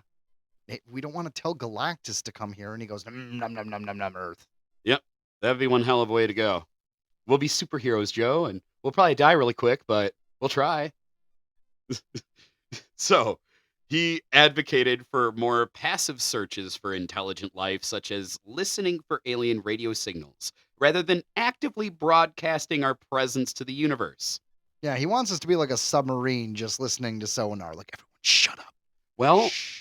We don't want to tell Galactus to come here and he goes, num, num, num, num, num, num, Earth. Yep. That'd be one hell of a way to go. We'll be superheroes, Joe, and we'll probably die really quick, but we'll try. So, he advocated for more passive searches for intelligent life, such as listening for alien radio signals, rather than actively broadcasting our presence to the universe. Yeah, he wants us to be like a submarine just listening to sonar. Like, everyone, shut up. Well, Shh.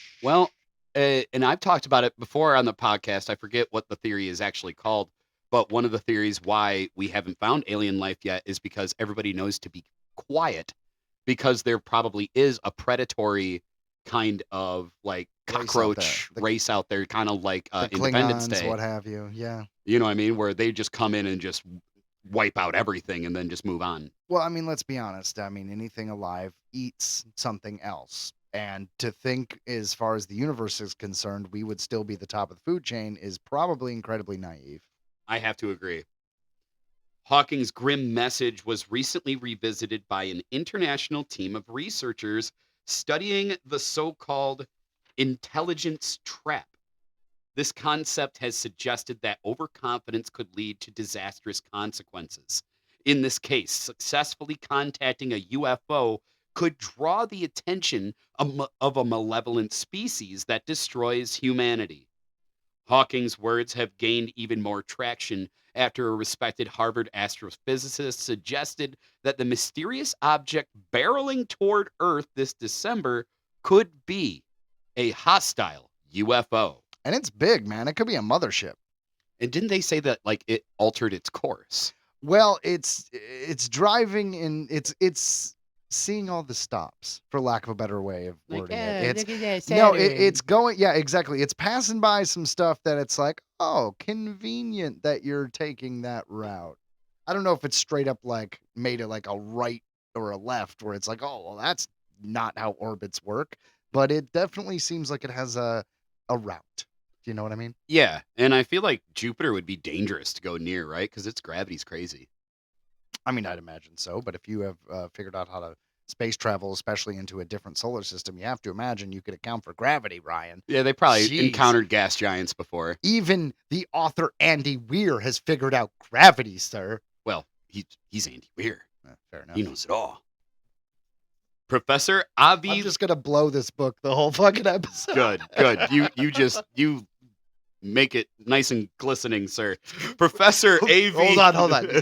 and I've talked about it before on the podcast. I forget what the theory is actually called, but one of the theories why we haven't found alien life yet is because everybody knows to be quiet, because there probably is a predatory kind of like Race out cockroach there. race out there, kind of like The Independence Klingons, Day. what have you. Yeah. You know what I mean? Where they just come in and just wipe out everything and then just move on. Well, I mean, let's be honest. I mean, anything alive eats something else. And to think, as far as the universe is concerned, we would still be the top of the food chain is probably incredibly naive. I have to agree. Hawking's grim message was recently revisited by an international team of researchers studying the so-called intelligence trap. This concept has suggested that overconfidence could lead to disastrous consequences. In this case, successfully contacting a UFO could draw the attention of a malevolent species that destroys humanity. Hawking's words have gained even more traction after a respected Harvard astrophysicist suggested that the mysterious object barreling toward Earth this December could be a hostile UFO. And it's big, man. It could be a mothership. And didn't they say that like it altered its course? Well, it's driving in it's seeing all the stops, for lack of a better way of wording it. It's going, yeah, exactly. It's passing by some stuff that it's like, oh, convenient that you're taking that route. I don't know if it's straight up like made it like a right or a left where it's like, oh, well, that's not how orbits work, but it definitely seems like it has a route. Do you know what I mean? Yeah, and I feel like Jupiter would be dangerous to go near, right? Because its gravity's crazy. I mean, I'd imagine so, but if you have figured out how to space travel, especially into a different solar system, you have to imagine you could account for gravity, Ryan. Yeah, they probably Jeez. encountered gas giants before. Even the author Andy Weir has figured out gravity, sir. Well, he's Andy Weir. Fair enough. He knows it all. Professor Avi. I'm just gonna blow this book the whole fucking episode. Good. You make it nice and glistening, sir. Professor A.V. Hold on.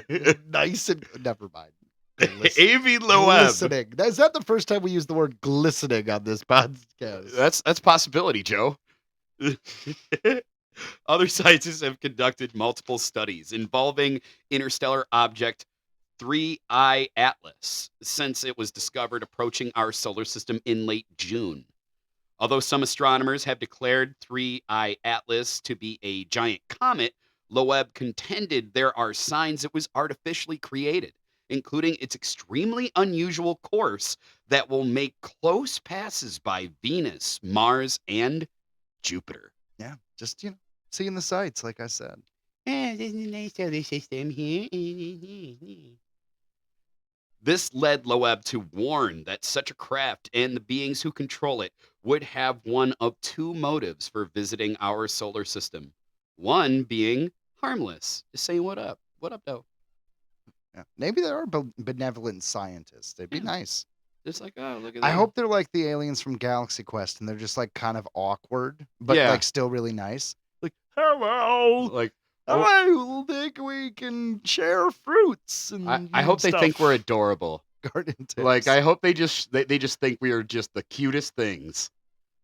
Nice and never mind. A.V. Loeb. Glistening. Is that the first time we use the word glistening on this podcast? That's a possibility, Joe. Other scientists have conducted multiple studies involving interstellar object 3I Atlas since it was discovered approaching our solar system in late June. Although some astronomers have declared 3I Atlas to be a giant comet, Loeb contended there are signs it was artificially created, including its extremely unusual course that will make close passes by Venus, Mars, and Jupiter. Yeah, just, seeing the sights, like I said. There's a nice solar system here. This led Loeb to warn that such a craft and the beings who control it would have one of two motives for visiting our solar system. One being harmless, just saying what up. What up, though? Yeah. Maybe there are benevolent scientists. It'd be Yeah. nice. Just like, oh, look at I that. hope they're like the aliens from Galaxy Quest, and they're just like kind of awkward, but Yeah. like still really nice. Like, hello, Like, hello, think we can share fruits and I hope they think we're stuff." adorable. Garden tips. Like, I hope they just think we are just the cutest things.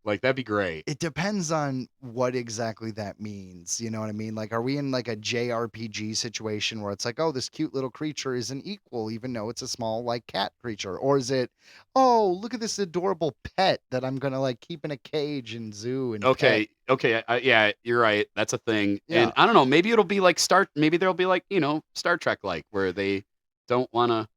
Like, that'd be great. It depends on what exactly that means. You know what I mean? Like, are we in like a JRPG situation where it's like, oh, this cute little creature is an equal, even though it's a small like cat creature? Or is it, oh, look at this adorable pet that I'm gonna like keep in a cage and zoo and Okay, pet. okay, yeah, you're right. That's a thing. Yeah. And I don't know, maybe it'll be like maybe there'll be like, Star Trek like where they don't want to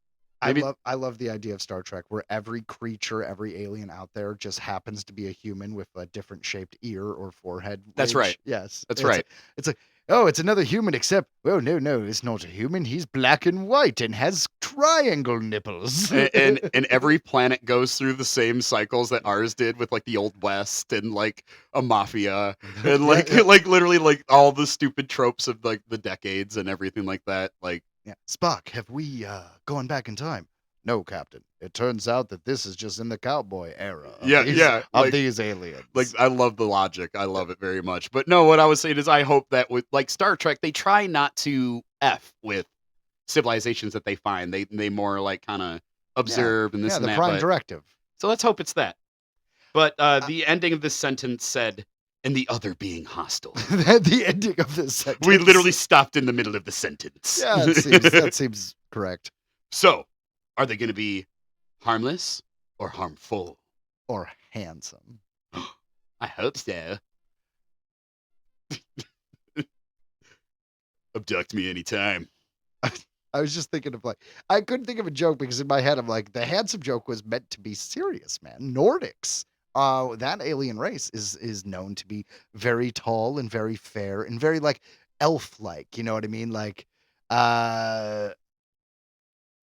maybe I love the idea of Star Trek where every creature, every alien out there just happens to be a human with a different shaped ear or forehead. That's ridge. right. Yes. That's It's right. It's like, oh, it's another human, except, oh, no, it's not a human. He's black and white and has triangle nipples. and every planet goes through the same cycles that ours did with like the Old West and like a mafia and like Yeah. like literally like all the stupid tropes of like the decades and everything like that. Like, Yeah. Spock, have we gone back in time? No, Captain. It turns out that this is just in the cowboy era of Yeah, of like- these aliens. Like, I love the logic. I love it very much. But no, what I was saying is I hope that with like Star Trek, they try not to F with civilizations that they find. They more like kind of observe and this yeah, and the that. prime but- directive. So let's hope it's that. But the ending of this sentence said, and the other being hostile. The ending of this sentence. We literally stopped in the middle of the sentence. Yeah, that seems correct. So, are they going to be harmless or harmful? Or handsome. I hope so. Abduct me anytime. I was just thinking of like, I couldn't think of a joke because in my head I'm like, the handsome joke was meant to be serious, man. Nordics. That alien race is known to be very tall and very fair and very like elf-like. You know what I mean? Like,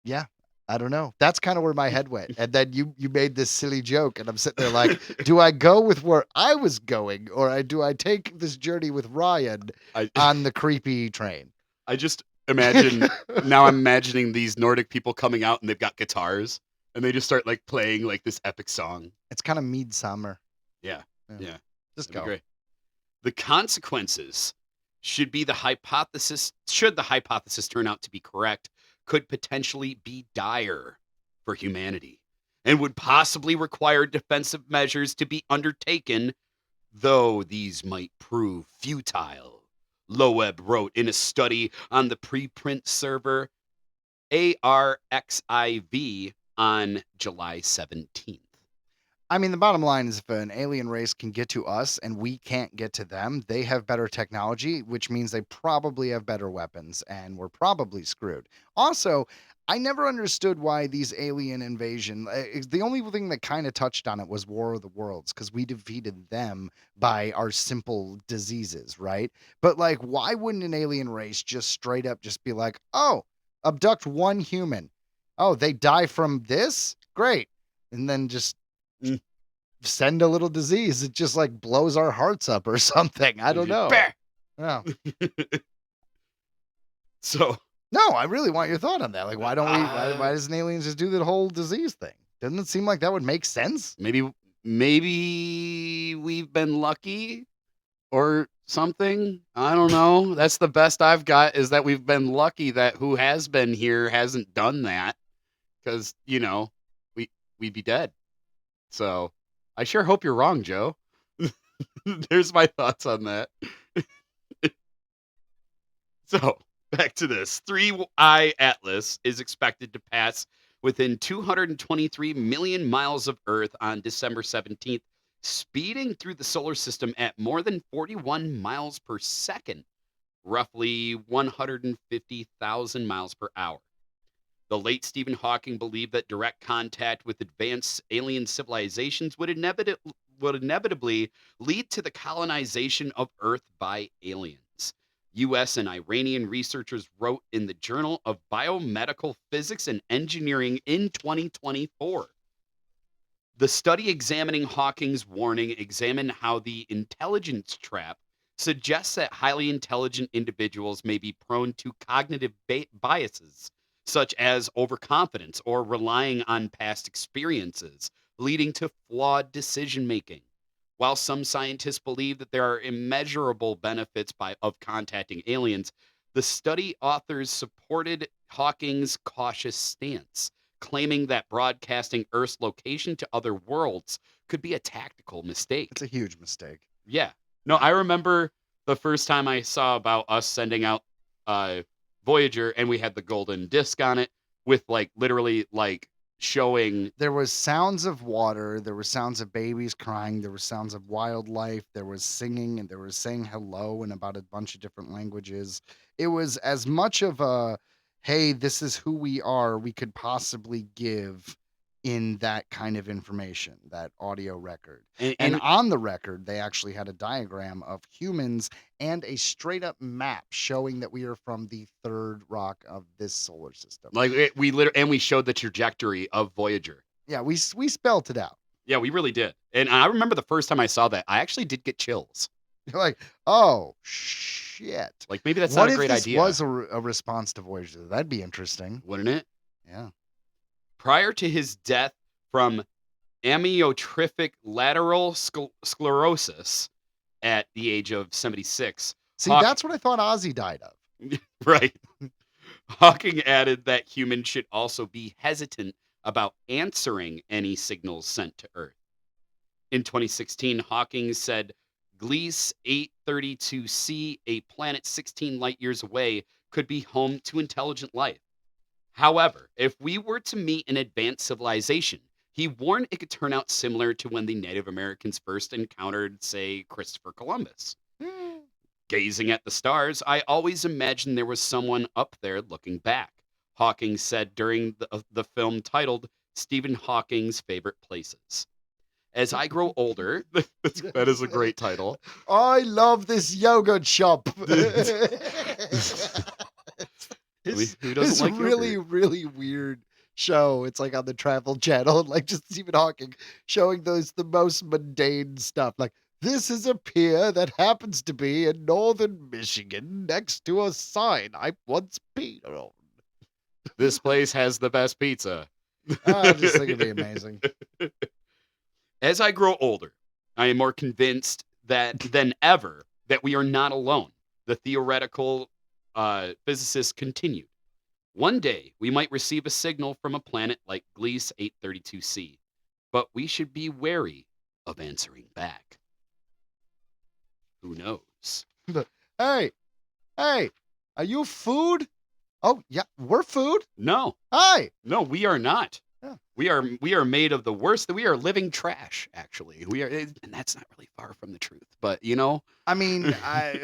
yeah. I don't know. That's kind of where my head went. And then you made this silly joke, and I'm sitting there like, do I go with where I was going, or do I take this journey with Ryan on the creepy train? I just imagine now I'm imagining these Nordic people coming out and they've got guitars and they just start like playing like this epic song. It's kind of midsummer. Yeah. Just That'd be go. great. The consequences should the hypothesis turn out to be correct, could potentially be dire for humanity and would possibly require defensive measures to be undertaken, though these might prove futile. Loeb wrote in a study on the preprint server ARXIV on July 17th. I mean, the bottom line is if an alien race can get to us and we can't get to them, they have better technology, which means they probably have better weapons, and we're probably screwed. Also, I never understood why these alien invasion, the only thing that kind of touched on it was War of the Worlds, because we defeated them by our simple diseases, right? But like, why wouldn't an alien race just straight up just be like, oh, abduct one human. Oh, they die from this? Great. And then just send a little disease. It just like blows our hearts up or something. I don't know. Bah! No. So No, I really want your thought on that. Like, why don't we? Why doesn't aliens just do the whole disease thing? Doesn't it seem like that would make sense? maybe we've been lucky or something. I don't know. That's the best I've got, is that we've been lucky that who has been here hasn't done that, because we'd be dead. So I sure hope you're wrong, Joe. There's my thoughts on that. So back to this. 3I Atlas is expected to pass within 223 million miles of Earth on December 17th, speeding through the solar system at more than 41 miles per second, roughly 150,000 miles per hour. The late Stephen Hawking believed that direct contact with advanced alien civilizations would inevitably lead to the colonization of Earth by aliens. U.S. and Iranian researchers wrote in the Journal of Biomedical Physics and Engineering in 2024. The study examining Hawking's warning examined how the intelligence trap suggests that highly intelligent individuals may be prone to cognitive biases, such as overconfidence or relying on past experiences, leading to flawed decision making. While some scientists believe that there are immeasurable benefits of contacting aliens, the study authors supported Hawking's cautious stance, claiming that broadcasting Earth's location to other worlds could be a tactical mistake. It's a huge mistake. Yeah. No, I remember the first time I saw about us sending out Voyager, and we had the golden disc on it with literally showing. There was sounds of water, there were sounds of babies crying, there were sounds of wildlife, there was singing, and there was saying hello in about a bunch of different languages. It was as much of a, hey, this is who we are, we could possibly give in that kind of information, that audio record. And on the record, they actually had a diagram of humans and a straight up map showing that we are from the third rock of this solar system. We showed the trajectory of Voyager. Yeah, we spelled it out. Yeah, we really did. And I remember the first time I saw that, I actually did get chills. You're like, oh, shit. Maybe that's not a great idea. What if this was a response to Voyager? That'd be interesting. Wouldn't it? Yeah. Prior to his death from amyotrophic lateral sclerosis at the age of 76. See, that's what I thought Ozzy died of. Right. Hawking added that humans should also be hesitant about answering any signals sent to Earth. In 2016, Hawking said Gliese 832c, a planet 16 light years away, could be home to intelligent life. However, if we were to meet an advanced civilization, he warned it could turn out similar to when the Native Americans first encountered, say, Christopher Columbus. Gazing at the stars, I always imagined there was someone up there looking back, Hawking said during the film titled Stephen Hawking's Favorite Places. As I grow older, that is a great title. I love this yogurt shop. Who doesn't like really, yogurt? really weird show. It's like on the Travel Channel, just Stephen Hawking showing the most mundane stuff. This is a pier that happens to be in northern Michigan next to a sign I once peed on. This place has the best pizza. I just think it'd be amazing. As I grow older, I am more convinced than ever that we are not alone. The theoretical physicists continued. One day, we might receive a signal from a planet like Gliese 832c, but we should be wary of answering back. Who knows? Hey, are you food? Oh, yeah, we're food? No. Hi. No, we are not. Yeah. We are made of the worst. We are living trash, actually. We are, and that's not really far from the truth. But I mean,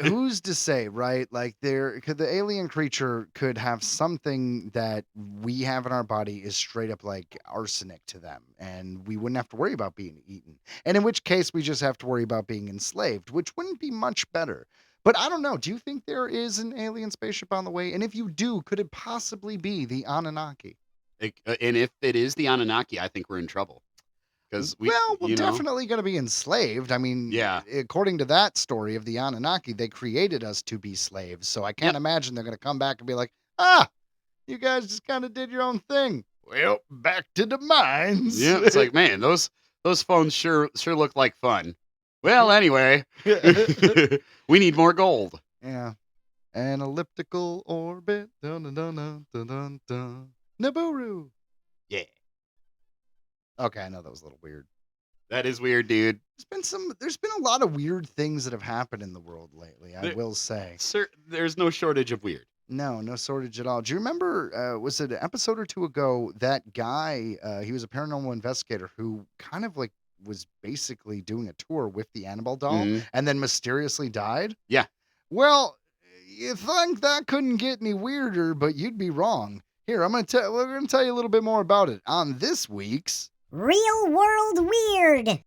who's to say, right? The alien creature could have something that we have in our body is straight up like arsenic to them, and we wouldn't have to worry about being eaten. And in which case, we just have to worry about being enslaved, which wouldn't be much better. But I don't know. Do you think there is an alien spaceship on the way? And if you do, could it possibly be the Anunnaki? And if it is the Anunnaki, I think we're in trouble. Because we're definitely going to be enslaved. I mean, yeah. According to that story of the Anunnaki, they created us to be slaves. So I can't imagine they're going to come back and be like, you guys just kind of did your own thing. Well, back to the mines. Yeah, it's like, man, those phones sure look like fun. Well, anyway, we need more gold. Yeah. An elliptical orbit. Dun, dun, dun, dun, dun, dun, dun. Nibiru. Yeah. Okay, I know that was a little weird. That is weird, dude. There's been a lot of weird things that have happened in the world lately, I will say. Sir, there's no shortage of weird. No shortage at all. Do you remember, was it an episode or two ago, that guy, he was a paranormal investigator who kind of was basically doing a tour with the Annabelle doll and then mysteriously died? Yeah. Well, you think that couldn't get any weirder, but you'd be wrong. Here, we're going to tell you a little bit more about it on this week's Real World Weird.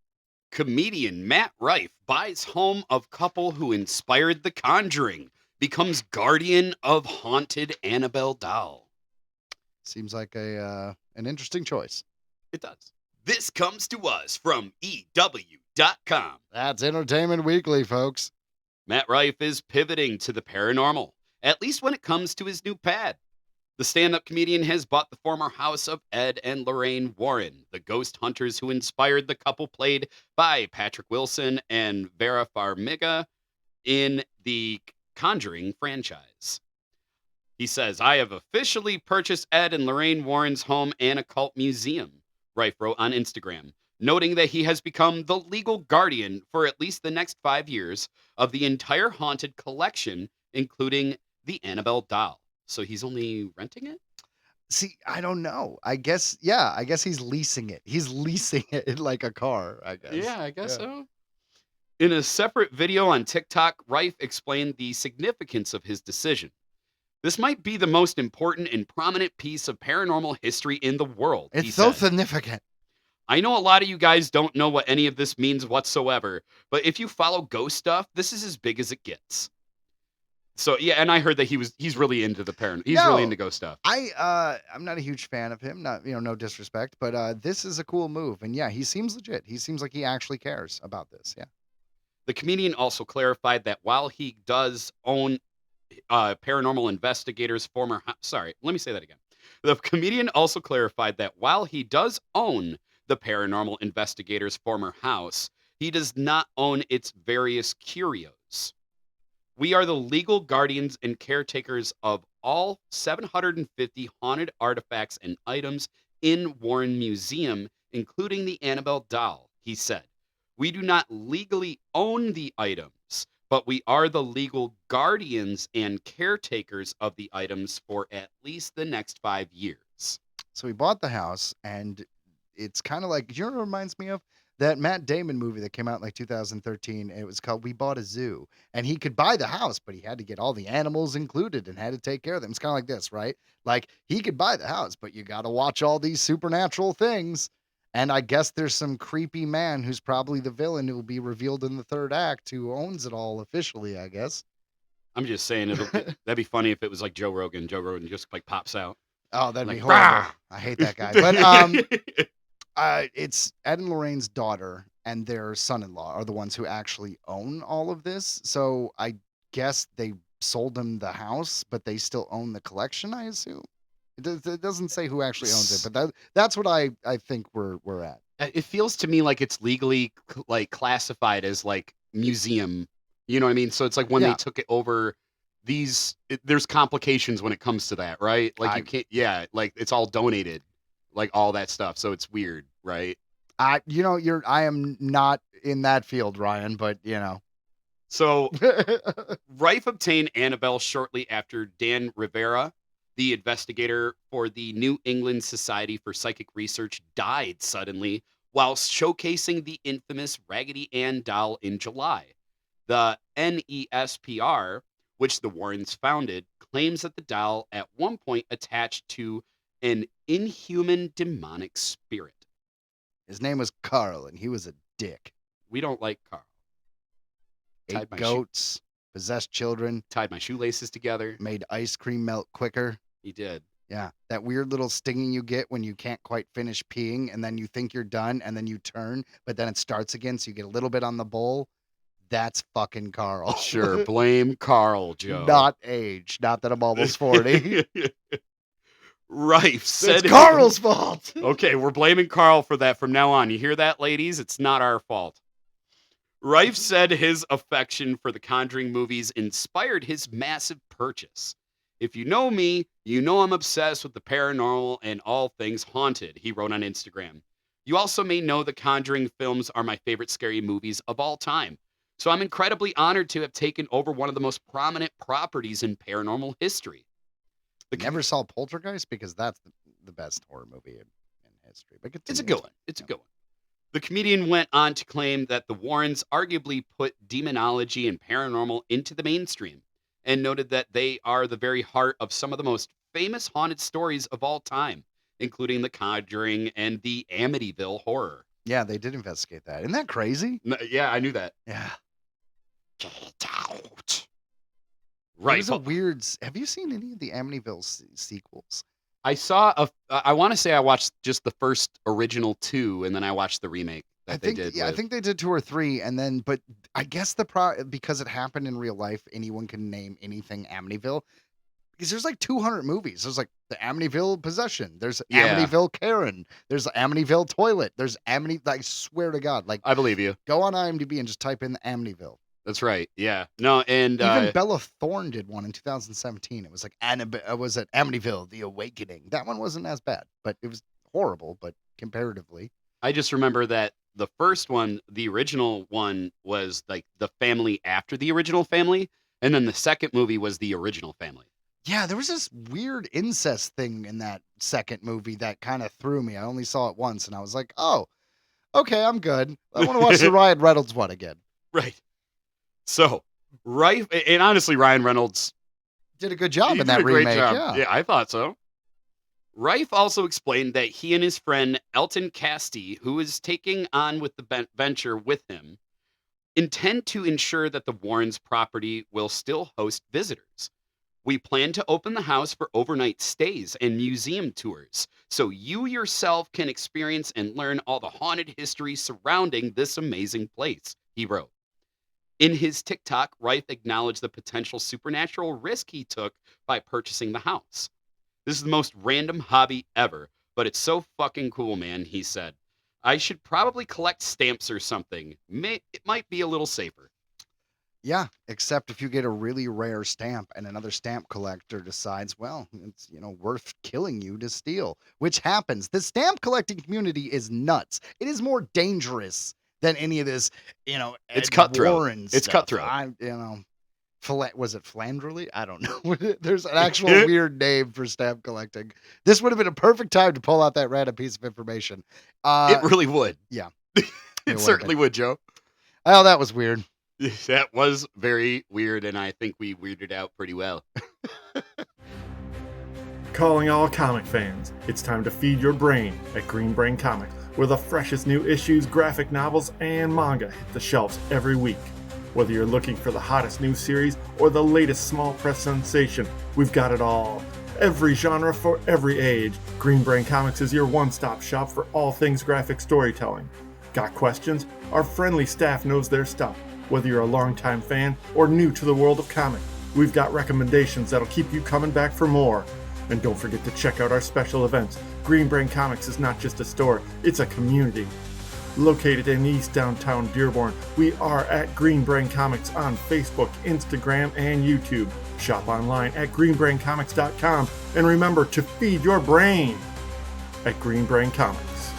Comedian Matt Rife buys home of couple who inspired The Conjuring. becomes guardian of haunted Annabelle doll. Seems like an interesting choice. It does. This comes to us from EW.com. That's Entertainment Weekly, folks. Matt Rife is pivoting to the paranormal, at least when it comes to his new pad. The stand-up comedian has bought the former house of Ed and Lorraine Warren, the ghost hunters who inspired the couple played by Patrick Wilson and Vera Farmiga in the Conjuring franchise. He says, I have officially purchased Ed and Lorraine Warren's home and occult museum, Rife wrote on Instagram, noting that he has become the legal guardian for at least the next 5 years of the entire haunted collection, including the Annabelle doll. So he's only renting it? See, I don't know. I guess he's leasing it. He's leasing it like a car, I guess. Yeah, I guess so. In a separate video on TikTok, Rife explained the significance of his decision. This might be the most important and prominent piece of paranormal history in the world. It's so significant. I know a lot of you guys don't know what any of this means whatsoever, but if you follow ghost stuff, this is as big as it gets. So yeah, and I heard that he's really into the paranormal. He's really into ghost stuff. I'm not a huge fan of him. Not no disrespect, but this is a cool move, and yeah, he seems legit. He seems like he actually cares about this. Yeah. The comedian also clarified that while he does own paranormal investigators' former sorry, let me say that again. The comedian also clarified that while he does own the paranormal investigators' former house, he does not own its various curios. We are the legal guardians and caretakers of all 750 haunted artifacts and items in Warren Museum, including the Annabelle doll, he said. We do not legally own the items, but we are the legal guardians and caretakers of the items for at least the next 5 years. So he bought the house, and it's kind of like, you know what it reminds me of? That Matt Damon movie that came out in like 2013. And it was called We Bought a Zoo. And he could buy the house, but he had to get all the animals included and had to take care of them. It's kind of like this, right? Like, he could buy the house, but you got to watch all these supernatural things. And I guess there's some creepy man who's probably the villain who will be revealed in the third act who owns it all officially, I guess. I'm just saying that'd be funny if it was like Joe Rogan. Joe Rogan just like pops out. Oh, that'd like, be horrible. Rah! I hate that guy. But it's Ed and Lorraine's daughter and their son-in-law are the ones who actually own all of this. So I guess they sold them the house, but they still own the collection, I assume. It doesn't say who actually owns it, but that's what I think we're at. It feels to me like it's legally like classified as like museum. You know what I mean? So it's like when they took it over, there's complications when it comes to that, right? Like you can't, like it's all donated, like all that stuff. So it's weird, right? I am not in that field, Ryan, but So Rife obtained Annabelle shortly after Dan Rivera, the investigator for the New England Society for Psychic Research, died suddenly while showcasing the infamous Raggedy Ann doll in July. The NESPR, which the Warrens founded, claims that the doll at one point attached to an inhuman demonic spirit. His name was Carl, and he was a dick. We don't like Carl. Ate goats, possessed children. Tied my shoelaces together. Made ice cream melt quicker. He did. Yeah, that weird little stinging you get when you can't quite finish peeing, and then you think you're done, and then you turn, but then it starts again, so you get a little bit on the bowl. That's fucking Carl. Sure, blame Carl, Joe. Not age. Not that I'm almost 40. Rife said it's Carl's fault. Okay, we're blaming Carl for that from now on. You hear that, ladies? It's not our fault. Rife said his affection for the Conjuring movies inspired his massive purchase. If you know me, you know I'm obsessed with the paranormal and all things haunted, he wrote on Instagram. You also may know the Conjuring films are my favorite scary movies of all time. So I'm incredibly honored to have taken over one of the most prominent properties in paranormal history. Never saw Poltergeist because that's the best horror movie in history. But it's a good one. It's a good one. The comedian went on to claim that the Warrens arguably put demonology and paranormal into the mainstream and noted that they are the very heart of some of the most famous haunted stories of all time, including The Conjuring and the Amityville Horror. Yeah, they did investigate that. Isn't that crazy? No, yeah, I knew that. Yeah. Get out. It Right. was a weird. Have you seen any of the Amityville sequels? I saw I want to say I watched just the first original 2, and then I watched the remake I that they think, did. yeah, I with- think they did 2 or 3, and then, but I guess because it happened in real life, anyone can name anything Amityville. Because there's like 200 movies. There's like the Amityville Possession. There's Yeah. Amityville Karen. There's Amityville Toilet. There's I swear to God, like I believe you. go on IMDb and just type in Amityville. That's right. Yeah. No, and Even Bella Thorne did one in 2017. It was like was it Amityville: The Awakening? That one wasn't as bad, but it was horrible, but comparatively. I just remember that the first one, the original one, was like the family after the original family, and then the second movie was the original family. Yeah, there was this weird incest thing in that second movie that kind of threw me. I only saw it once, and I was like, oh, okay, I'm good. I want to watch the Ryan Reynolds one again. Right. So, and honestly, Ryan Reynolds Did a good job he in did that a great remake. job. Yeah. I thought so. Rife also explained that he and his friend Elton Casti, who is taking on with the venture with him, intend to ensure that the Warrens' property will still host visitors. We plan to open the house for overnight stays and museum tours, so you yourself can experience and learn all the haunted history surrounding this amazing place, he wrote. In his TikTok, Rife acknowledged the potential supernatural risk he took by purchasing the house. This is the most random hobby ever, but it's so fucking cool, man, he said. I should probably collect stamps or something. It might be a little safer. Yeah, except if you get a really rare stamp and another stamp collector decides, well, it's, worth killing you to steal, which happens. The stamp collecting community is nuts. It is more dangerous than any of this, It's Ed cutthroat. Warren It's stuff. cutthroat. Was it Flandrily? I don't know. There's an actual weird name for stamp collecting. This would have been a perfect time to pull out that random piece of information. It really would. Yeah. It certainly would, Joe. Oh, that was weird. That was very weird, and I think we weirded out pretty well. Calling all comic fans, it's time to feed your brain at Green Brain Comics, where the freshest new issues, graphic novels, and manga hit the shelves every week. Whether you're looking for the hottest new series or the latest small press sensation, we've got it all. Every genre for every age, Green Brain Comics is your one-stop shop for all things graphic storytelling. Got questions? Our friendly staff knows their stuff. Whether you're a longtime fan or new to the world of comics, we've got recommendations that'll keep you coming back for more. And don't forget to check out our special events. Green Brain Comics is not just a store, it's a community. Located in East Downtown Dearborn, we are at Green Brain Comics on Facebook, Instagram, and YouTube. Shop online at greenbraincomics.com, and remember to feed your brain at Green Brain Comics.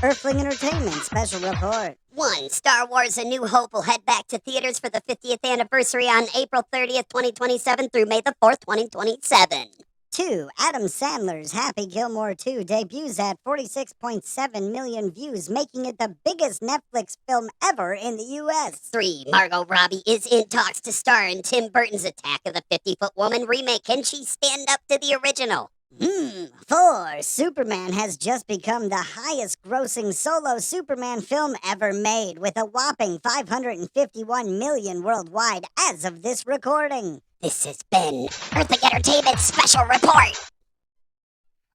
Earthling Entertainment special report. 1. Star Wars A New Hope will head back to theaters for the 50th anniversary on April 30th, 2027 through May the 4th, 2027. 2. Adam Sandler's Happy Gilmore 2 debuts at 46.7 million views, making it the biggest Netflix film ever in the U.S. 3. Margot Robbie is in talks to star in Tim Burton's Attack of the 50-Foot Woman remake. Can she stand up to the original? 4. Superman has just become the highest grossing solo Superman film ever made, with a whopping 551 million worldwide as of this recording. This has been Earthling Entertainment's special report.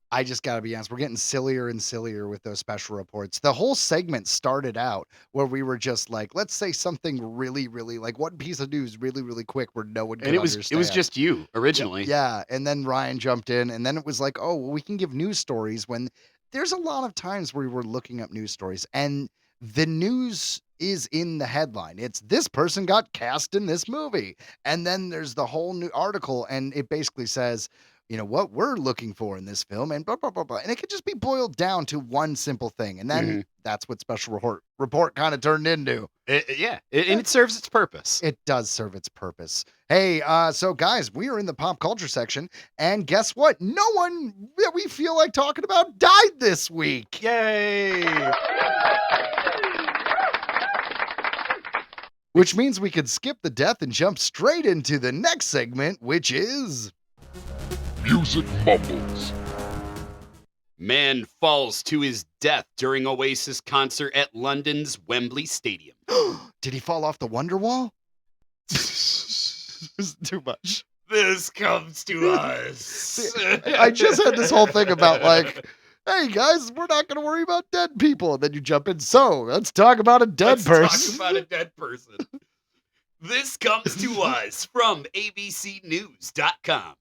I just got to be honest. We're getting sillier and sillier with those special reports. The whole segment started out where we were just like, let's say something really, really, like one piece of news really, really quick where no one could And it was understand. just you originally. Yeah. And then Ryan jumped in, and then it was like, oh, well, we can give news stories when there's a lot of times where we're looking up news stories and the news is in the headline. It's this person got cast in this movie. And then there's the whole new article, and it basically says, what we're looking for in this film, and blah, blah, blah, blah. And it could just be boiled down to one simple thing. And then that's what special report kind of turned into. And it serves its purpose. It does serve its purpose. Hey, so guys, we are in the pop culture section, and guess what? No one that we feel like talking about died this week. Yay! Which means we could skip the death and jump straight into the next segment, which is... Music mumbles. Man falls to his death during Oasis concert at London's Wembley Stadium. Did he fall off the Wonderwall? It's too much. This comes to us. I just had this whole thing about like, hey guys, we're not going to worry about dead people. And then you jump in. So let's talk about a dead person. Let's talk about a dead person. This comes to us from abcnews.com.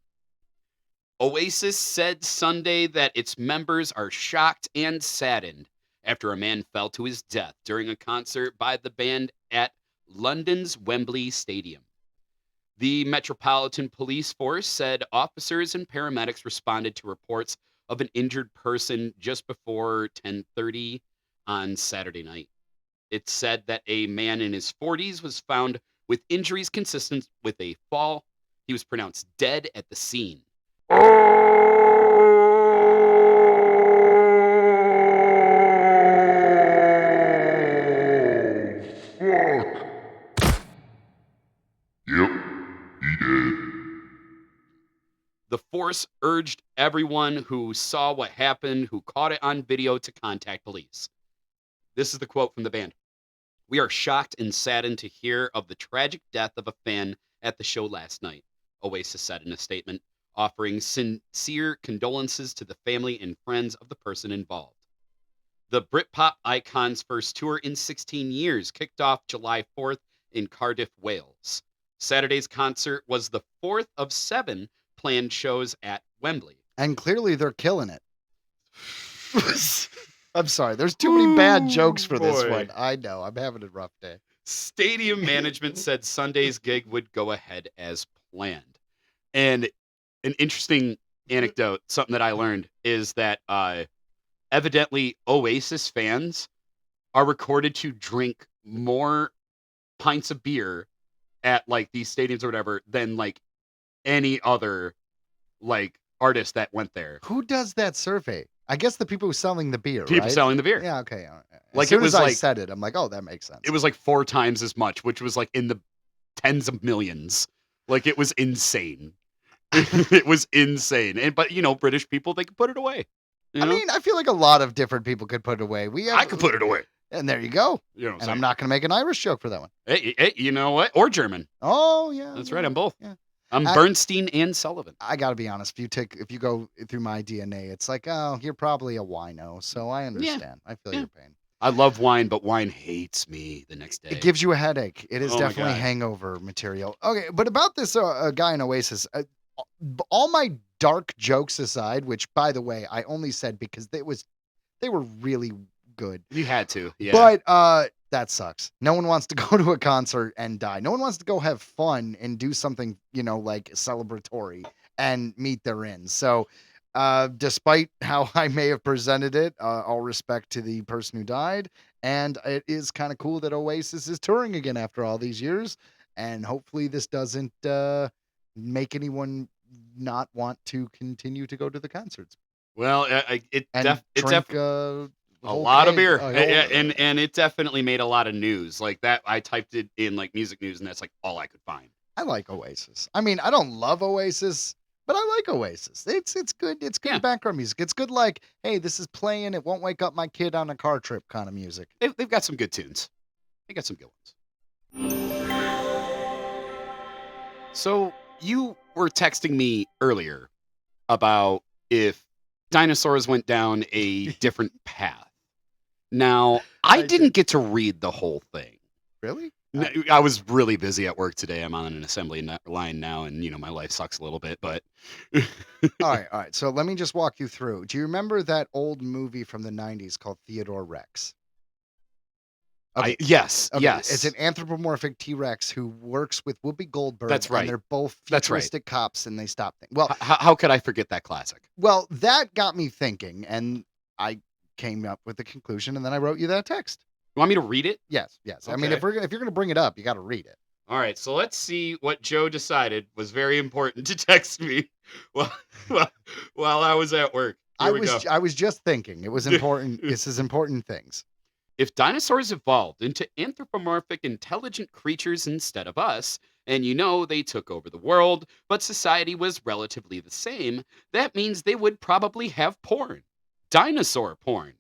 Oasis said Sunday that its members are shocked and saddened after a man fell to his death during a concert by the band at London's Wembley Stadium. The Metropolitan Police Force said officers and paramedics responded to reports of an injured person just before 10:30 on Saturday night. It said that a man in his 40s was found with injuries consistent with a fall. He was pronounced dead at the scene. Yep, he did. The force urged everyone who saw what happened, who caught it on video, to contact police. This is the quote from the band. We are shocked and saddened to hear of the tragic death of a fan at the show last night, Oasis said in a statement, offering sincere condolences to the family and friends of the person involved. The Britpop icon's first tour in 16 years kicked off July 4th in Cardiff, Wales. Saturday's concert was the fourth of 7 planned shows at Wembley. And clearly they're killing it. I'm sorry. There's too many bad jokes for this boy. one. I know. I'm having a rough day. Stadium management said Sunday's gig would go ahead as planned. And an interesting anecdote, something that I learned, is that evidently Oasis fans are recorded to drink more pints of beer at like these stadiums or whatever than like any other like artist that went there. Who does that survey? I guess the people who selling the beer, People right? selling the beer. Yeah, okay. All right. As Like, soon it was as I like- said it, I'm like, oh, that makes sense. It was like 4 times as much, which was like in the tens of millions. Like, it was insane. It was insane. But you know, British people, they could put it away. You know? I mean, I feel like a lot of different people could put it away. I could put it away. And there you go. You know what And I'm not going to make an Irish joke for that one. Hey, you know what? Or German. Oh, yeah. That's yeah, right. I'm both. Yeah. I'm Bernstein and Sullivan. I got to be honest. If you go through my DNA, it's like, oh, you're probably a wino. So I understand. I feel your pain. I love wine, but wine hates me the next day. It gives you a headache. It is Oh my definitely God. hangover material. Okay, but about this guy in Oasis, all my dark jokes aside, which by the way I only said because they were really good. You had to. Yeah. But that sucks. No one wants to go to a concert and die. No one wants to go have fun and do something, like celebratory and meet their ends. So despite how I may have presented it, all respect to the person who died. And it is kind of cool that Oasis is touring again after all these years. And hopefully this doesn't make anyone not want to continue to go to the concerts. Well, it And definitely drink a lot of beer, Oh, and it definitely made a lot of news. Like that, I typed it in like music news, and that's like all I could find. I like Oasis. I mean, I don't love Oasis, but I like Oasis. It's good. It's good Yeah. background music. It's good. Like, hey, this is playing. It won't wake up my kid on a car trip kind of music. They've got some good tunes. They got some good ones. So you were texting me earlier about if dinosaurs went down a different path. Now, I didn't get to read the whole thing. Really? I was really busy at work today. I'm on an assembly line now, and my life sucks a little bit. But All right. So let me just walk you through. Do you remember that old movie from the 90s called Theodore Rex? Yes, Okay, yes. It's an anthropomorphic T-Rex who works with Whoopi Goldberg. That's right. And they're both That's right. futuristic cops, and they stop things. Well, How could I forget that classic? well, that got me thinking, and I came up with the conclusion, and then I wrote you that text. You want me to read it? Yes. I mean, Okay. if you're gonna bring it up, you got to read it. All right, so let's see what Joe decided was very important to text me while I was at work. Here we go. I was just thinking it was important. This is important things. If dinosaurs evolved into anthropomorphic intelligent creatures instead of us, and they took over the world, but society was relatively the same, that means they would probably have porn. dinosaur porn,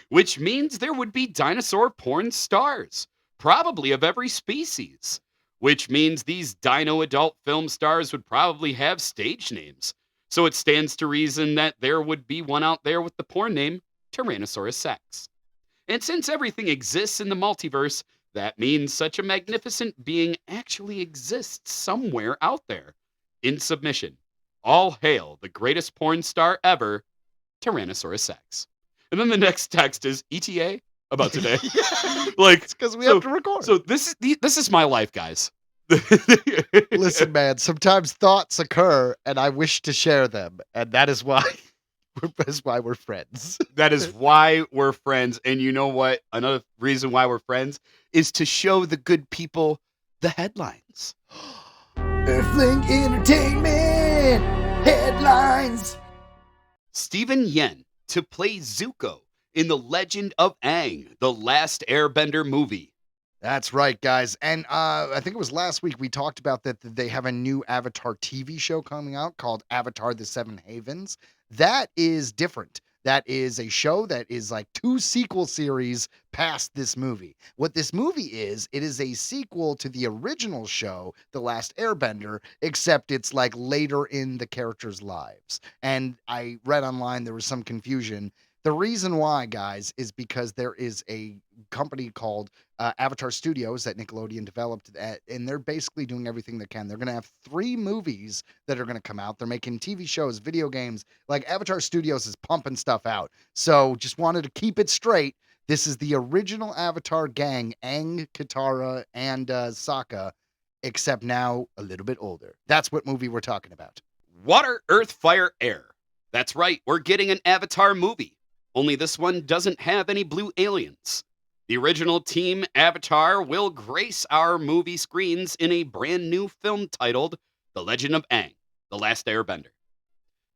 which means there would be dinosaur porn stars, probably of every species, which means these dino adult film stars would probably have stage names. So it stands to reason that there would be one out there with the porn name Tyrannosaurus Rex. And since everything exists in the multiverse, that means such a magnificent being actually exists somewhere out there. In submission, all hail the greatest porn star ever, Tyrannosaurus Rex. And then the next text is ETA about today. Like, It's because we so- have to record. so this is my life, guys. Listen, man, sometimes thoughts occur and I wish to share them. And that is why we're friends. That is why we're friends. And you know what? Another reason why we're friends is to show the good people the headlines. Earthling Entertainment headlines. Stephen Yen to play Zuko in The Legend of Aang, The Last Airbender movie. That's right, guys. And I think it was last week we talked about that they have a new Avatar TV show coming out called Avatar: The Seven Havens. That is different. That is a show that is like 2 sequel series past this movie. What this movie is, it is a sequel to the original show, The Last Airbender, except it's like later in the characters' lives. And I read online there was some confusion. The reason why, guys, is because there is a company called Avatar Studios that Nickelodeon developed, and they're basically doing everything they can. They're going to have 3 movies that are going to come out. They're making TV shows, video games. Like Avatar Studios is pumping stuff out. So just wanted to keep it straight. This is the original Avatar gang, Aang, Katara, and Sokka, except now a little bit older. That's what movie we're talking about. Water, Earth, Fire, Air. That's right, we're getting an Avatar movie. Only this one doesn't have any blue aliens. The original Team Avatar will grace our movie screens in a brand new film titled The Legend of Aang, The Last Airbender.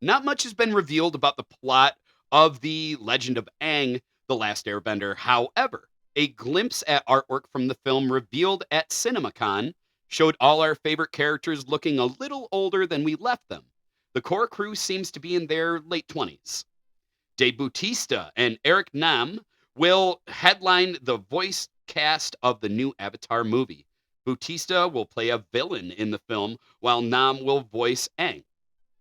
Not much has been revealed about the plot of The Legend of Aang, The Last Airbender. However, a glimpse at artwork from the film revealed at CinemaCon showed all our favorite characters looking a little older than we left them. The core crew seems to be in their late 20s. Dave Bautista and Eric Nam will headline the voice cast of the new Avatar movie. Bautista will play a villain in the film, while Nam will voice Aang.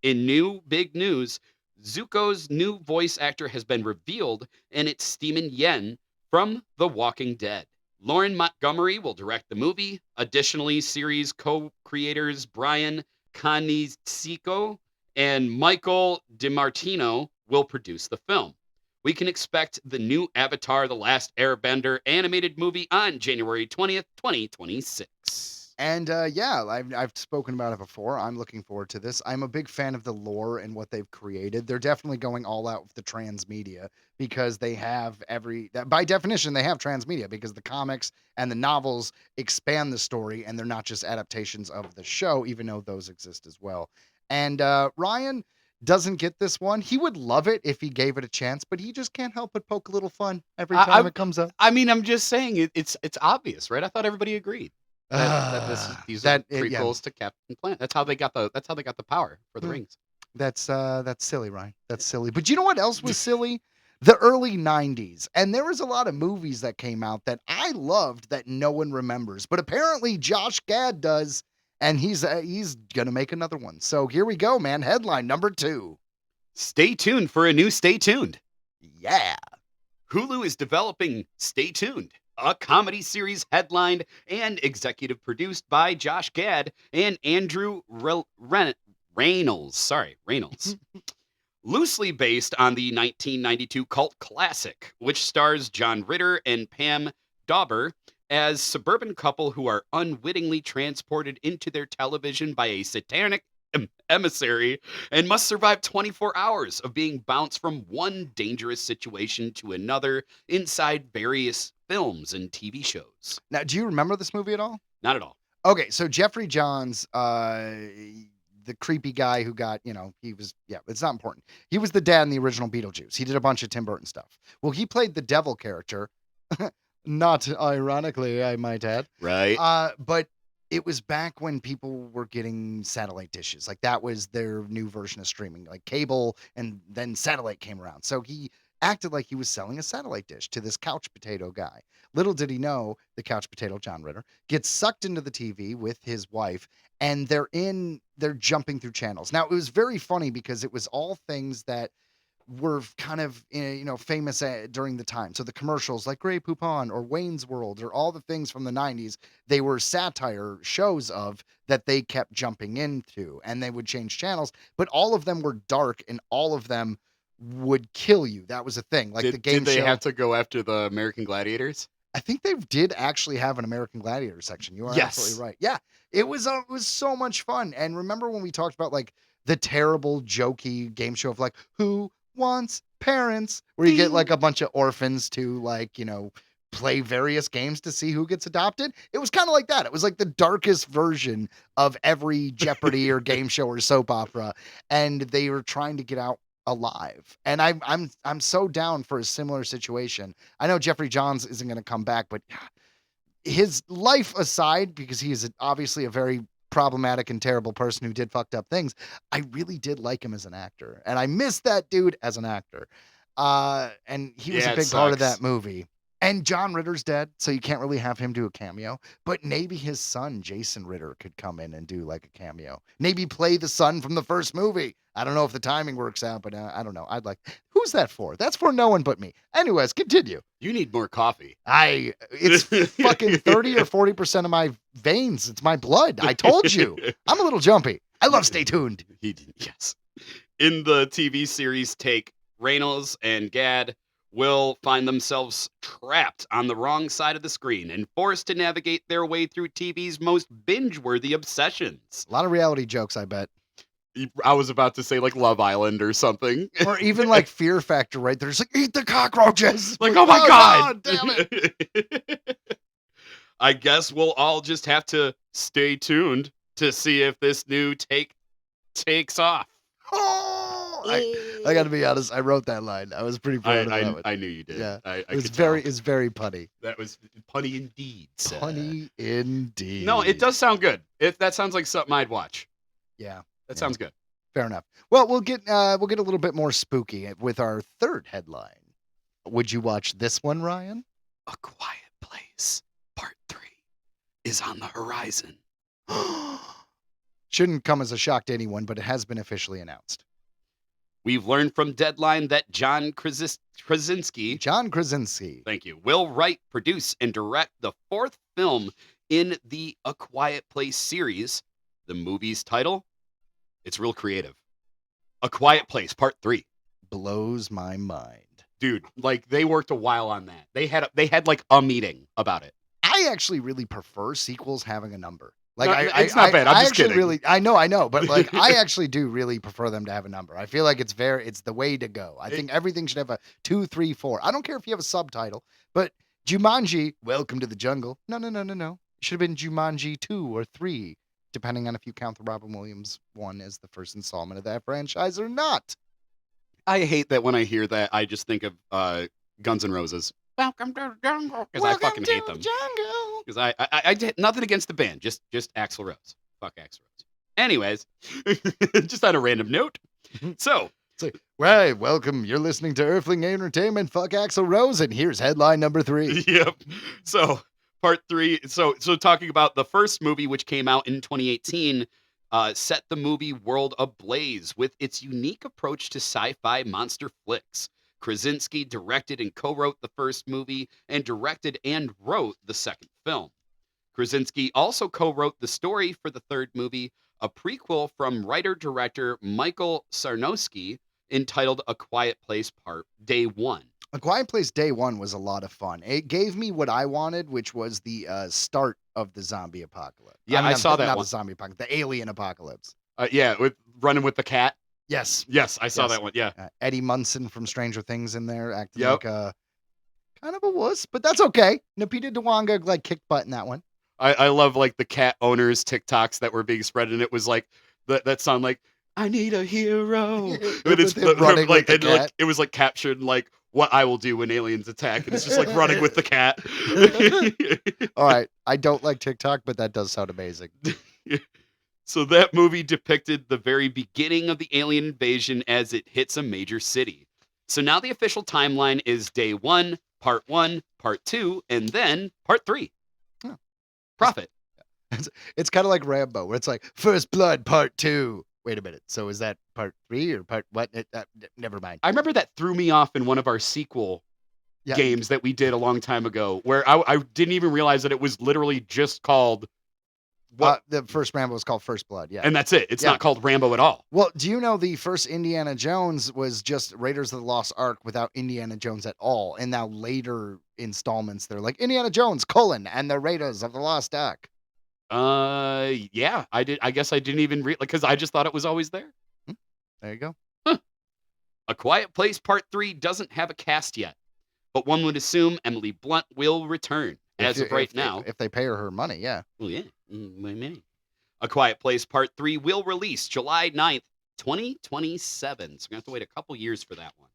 In new big news, Zuko's new voice actor has been revealed, and it's Stephen Yen from The Walking Dead. Lauren Montgomery will direct the movie. Additionally, series co-creators Brian Konietzko and Michael DiMartino will produce the film. We can expect the new Avatar: The Last Airbender animated movie on January 20th, 2026. And yeah, I've spoken about it before. I'm looking forward to this. I'm a big fan of the lore and what they've created. They're definitely going all out with the transmedia because they have by definition, they have transmedia because the comics and the novels expand the story and they're not just adaptations of the show, even though those exist as well. And Ryan doesn't get this one. He would love it if he gave it a chance, but he just can't help but poke a little fun every time it comes up. I mean, I'm just saying it's obvious, right? I thought everybody agreed these are prequels to Captain Planet. That's how they got the power for the rings. That's silly, Ryan. That's silly. But you know what else was silly? The early 90s. And there was a lot of movies that came out that I loved that no one remembers. But apparently Josh Gad does, and he's going to make another one. So here we go, man. Headline number 2. Stay tuned for a new Stay Tuned. Yeah. Hulu is developing Stay Tuned, a comedy series headlined and executive produced by Josh Gad and Andrew Reynolds. Loosely based on the 1992 cult classic, which stars John Ritter and Pam Dauber as suburban couple who are unwittingly transported into their television by a satanic emissary and must survive 24 hours of being bounced from one dangerous situation to another inside various films and TV shows. Now, do you remember this movie at all? Not at all. Okay, so Jeffrey Johns, the creepy guy who got, it's not important. He was the dad in the original Beetlejuice. He did a bunch of Tim Burton stuff. Well, he played the devil character, not ironically, I might add. Right. But it was back when people were getting satellite dishes. Like that was their new version of streaming, like cable, and then satellite came around. So he acted like he was selling a satellite dish to this couch potato guy. Little did he know, the couch potato, John Ritter, gets sucked into the TV with his wife, and they're jumping through channels. Now, it was very funny because it was all things that were kind of famous during the time. So the commercials like Grey Poupon or Wayne's World or all the things from the 90s, they were satire shows of that they kept jumping into, and they would change channels, but all of them were dark and all of them would kill you. That was a thing. Like the game did they show, have to go after the American Gladiators? I think they did actually have an American Gladiator section. You are Yes. absolutely right. Yeah, it was so much fun. And remember when we talked about like the terrible jokey game show of like who wants parents, where you get like a bunch of orphans to play various games to see who gets adopted? It was kind of like that. It was like the darkest version of every Jeopardy or game show or soap opera, and they were trying to get out alive. And I'm so down for a similar situation. I know Jeffrey Johns isn't going to come back, but his life aside, because he is obviously a very problematic and terrible person who did fucked up things, I really did like him as an actor, and I miss that dude as an actor. And he was a big part of that movie. And John Ritter's dead, so you can't really have him do a cameo. But maybe his son, Jason Ritter, could come in and do like a cameo. Maybe play the son from the first movie. I don't know if the timing works out, but I don't know. Who's that for? That's for no one but me. Anyways, continue. You need more coffee. It's fucking 30 or 40% of my veins. It's my blood. I told you. I'm a little jumpy. I love Stay Tuned. Yes. In the TV series Take, Reynolds and Gad will find themselves trapped on the wrong side of the screen and forced to navigate their way through TV's most binge-worthy obsessions. A lot of reality jokes, I bet. I was about to say like Love Island or something. Or even like Fear Factor, right? There's like, eat the cockroaches. Like, oh my God. Damn it. I guess we'll all just have to stay tuned to see if this new take takes off. I got to be honest. I wrote that line. I was pretty proud of that one. I knew you did. Yeah, it was very punny. That was punny indeed. Sir. Punny indeed. No, it does sound good. That sounds like something I'd watch. Yeah, that sounds good. Fair enough. Well, we'll get a little bit more spooky with our third headline. Would you watch this one, Ryan? A Quiet Place Part 3 is on the horizon. Shouldn't come as a shock to anyone, but it has been officially announced. We've learned from Deadline that John Krasinski, thank you, will write, produce, and direct the fourth film in the A Quiet Place series. The movie's title, it's real creative. A Quiet Place Part 3. Blows my mind. Dude, like they worked a while on that. They had like a meeting about it. I actually really prefer sequels having a number. Like no, it's not bad. I'm just kidding. I know, but like I actually do really prefer them to have a number. I feel like it's the way to go. I think everything should have a 2, 3, 4. I don't care if you have a subtitle, but Jumanji, Welcome to the Jungle. No. It should have been Jumanji 2 or 3, depending on if you count the Robin Williams one as the first installment of that franchise or not. I hate that when I hear that. I just think of Guns N' Roses. Welcome to the jungle. Because I fucking hate them. Because I did nothing against the band, just Axl Rose. Fuck Axl Rose. Anyways, just on a random note. So it's like, right, welcome. You're listening to Earthling Entertainment. Fuck Axl Rose, and here's headline number 3. Yep. So Part 3. So talking about the first movie, which came out in 2018, set the movie world ablaze with its unique approach to sci-fi monster flicks. Krasinski directed and co-wrote the first movie and directed and wrote the second film. Krasinski also co-wrote the story for the third movie, a prequel from writer-director Michael Sarnowski entitled A Quiet Place Part Day 1. A Quiet Place Day 1 was a lot of fun. It gave me what I wanted, which was the start of the zombie apocalypse. Yeah, I saw that not one. The zombie apocalypse, the alien apocalypse. Yeah, with running with the cat. Yes, I saw that one. Yeah, Eddie Munson from Stranger Things in there acting like a kind of a wuss, but that's okay. Lupita Nyong'o like kicked butt in that one. I love like the cat owners TikToks that were being spread, and it was like that sound like I need a hero, but it's running like, with the cat. Like it was like captured like what I will do when aliens attack, and it's just like running with the cat. All right, I don't like TikTok, but that does sound amazing. So that movie depicted the very beginning of the alien invasion as it hits a major city. So now the official timeline is day 1, part 1, part 2, and then part 3. Huh. Profit. It's kind of like Rambo, where it's like First Blood Part 2. Wait a minute. So is that part 3 or part what? Never mind. I remember that threw me off in one of our sequel Yeah. games that we did a long time ago, where I didn't even realize that it was literally just called what, The first Rambo was called First Blood. Yeah. and that's it. It's Yeah. not called Rambo at all. Well, do you know the first Indiana Jones was just Raiders of the Lost Ark without Indiana Jones at all? And now later installments, they're like Indiana Jones, and the Raiders of the Lost Ark. Yeah, I did. I guess I didn't even because I just thought it was always there. There you go. A Quiet Place Part 3 doesn't have a cast yet, but one would assume Emily Blunt will return as of right now. If they pay her money, yeah. Well, yeah. Maybe. A Quiet Place Part 3 will release July 9th, 2027. So we're going to have to wait a couple years for that one.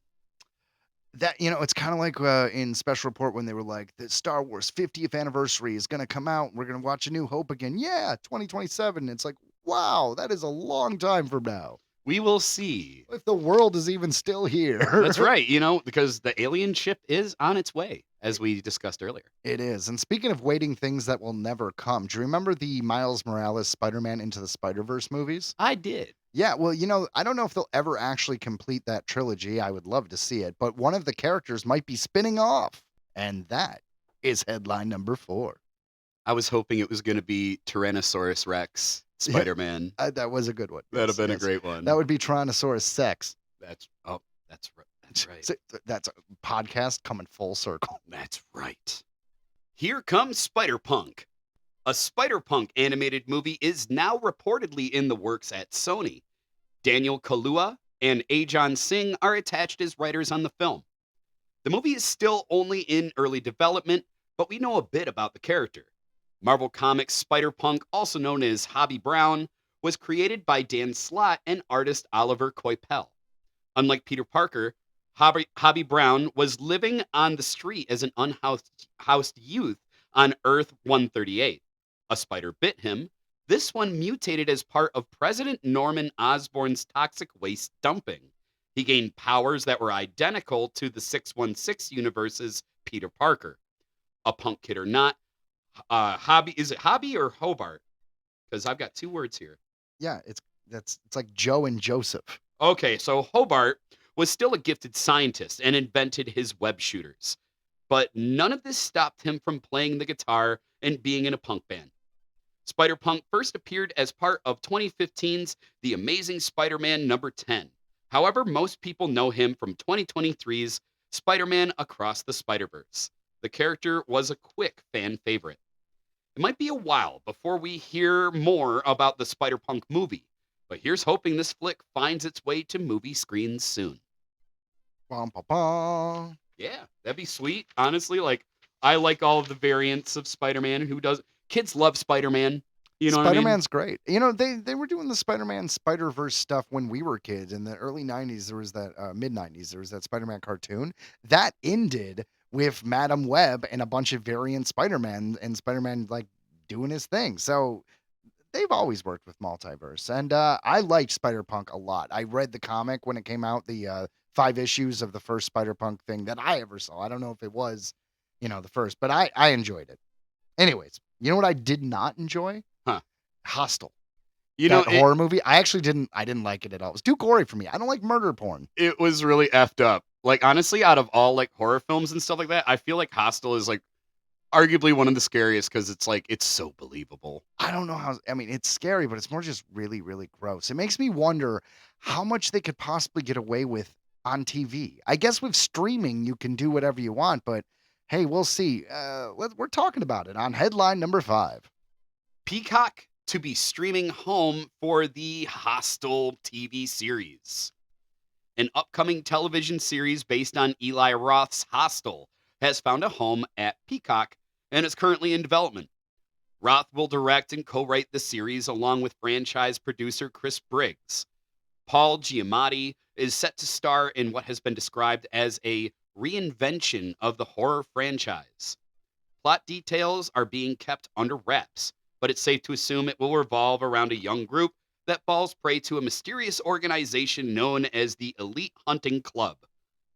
That, it's kind of like in Special Report when they were like, the Star Wars 50th anniversary is going to come out. We're going to watch A New Hope again. Yeah, 2027. It's like, wow, that is a long time from now. We will see. If the world is even still here. That's right, because the alien ship is on its way, as we discussed earlier. It is. And speaking of waiting things that will never come, do you remember the Miles Morales Spider-Man Into the Spider-Verse movies? I did. Yeah, well, I don't know if they'll ever actually complete that trilogy. I would love to see it, but one of the characters might be spinning off. And that is headline number 4. I was hoping it was going to be Tyrannosaurus Rex Spider-Man. That was a good one. That'd have been Yes. a great one. That would be Tyrannosaurus Sex. That's right. That's right. That's a podcast coming full circle. That's right. Here comes Spider-Punk. A Spider-Punk animated movie is now reportedly in the works at Sony. Daniel Kaluuya and Ajon Singh are attached as writers on the film. The movie is still only in early development, but we know a bit about the character. Marvel Comics Spider-Punk, also known as Hobie Brown, was created by Dan Slott and artist Oliver Coipel. Unlike Peter Parker, Hobie Brown was living on the street as an unhoused youth on Earth 138. A spider bit him. This one mutated as part of President Norman Osborn's toxic waste dumping. He gained powers that were identical to the 616 universe's Peter Parker. A punk kid or not, Hobie, is it Hobie or Hobart? Because I've got 2 words here. Yeah, it's like Joe and Joseph. Okay, so Hobart was still a gifted scientist and invented his web shooters. But none of this stopped him from playing the guitar and being in a punk band. Spider-Punk first appeared as part of 2015's The Amazing Spider-Man number 10. However, most people know him from 2023's Spider-Man Across the Spider-Verse. The character was a quick fan favorite. It might be a while before we hear more about the Spider-Punk movie, but here's hoping this flick finds its way to movie screens soon. Bum, bum, bum. Yeah, that'd be sweet. Honestly, I like all of the variants of Spider-Man. Who does? Kids love Spider-Man. You know what I mean? Spider-Man's great. They were doing the Spider-Man Spider-Verse stuff when we were kids. In the early 90s, there was that, mid-90s, there was that Spider-Man cartoon. That ended with Madam Web and a bunch of variant Spider-Man, and Spider-Man, doing his thing. So they've always worked with multiverse. And I liked Spider-Punk a lot. I read the comic when it came out, the 5 issues of the first Spider-Punk thing that I ever saw. I don't know if it was, the first, but I enjoyed it. Anyways, you know what I did not enjoy? Hostel. That horror movie. I didn't like it at all. It was too gory for me. I don't like murder porn. It was really effed up. Honestly, out of all horror films and stuff like that, I feel like Hostel is arguably one of the scariest because it's so believable. I don't know how. I mean, it's scary, but it's more just really, really gross. It makes me wonder how much they could possibly get away with on TV. I guess with streaming, you can do whatever you want, but hey, we'll see. We're talking about it on headline number 5. Peacock to be streaming home for the Hostel TV series. An upcoming television series based on Eli Roth's Hostel has found a home at Peacock and is currently in development. Roth will direct and co-write the series along with franchise producer Chris Briggs. Paul Giamatti is set to star in what has been described as a reinvention of the horror franchise. Plot details are being kept under wraps, but it's safe to assume it will revolve around a young group that falls prey to a mysterious organization known as the Elite Hunting Club.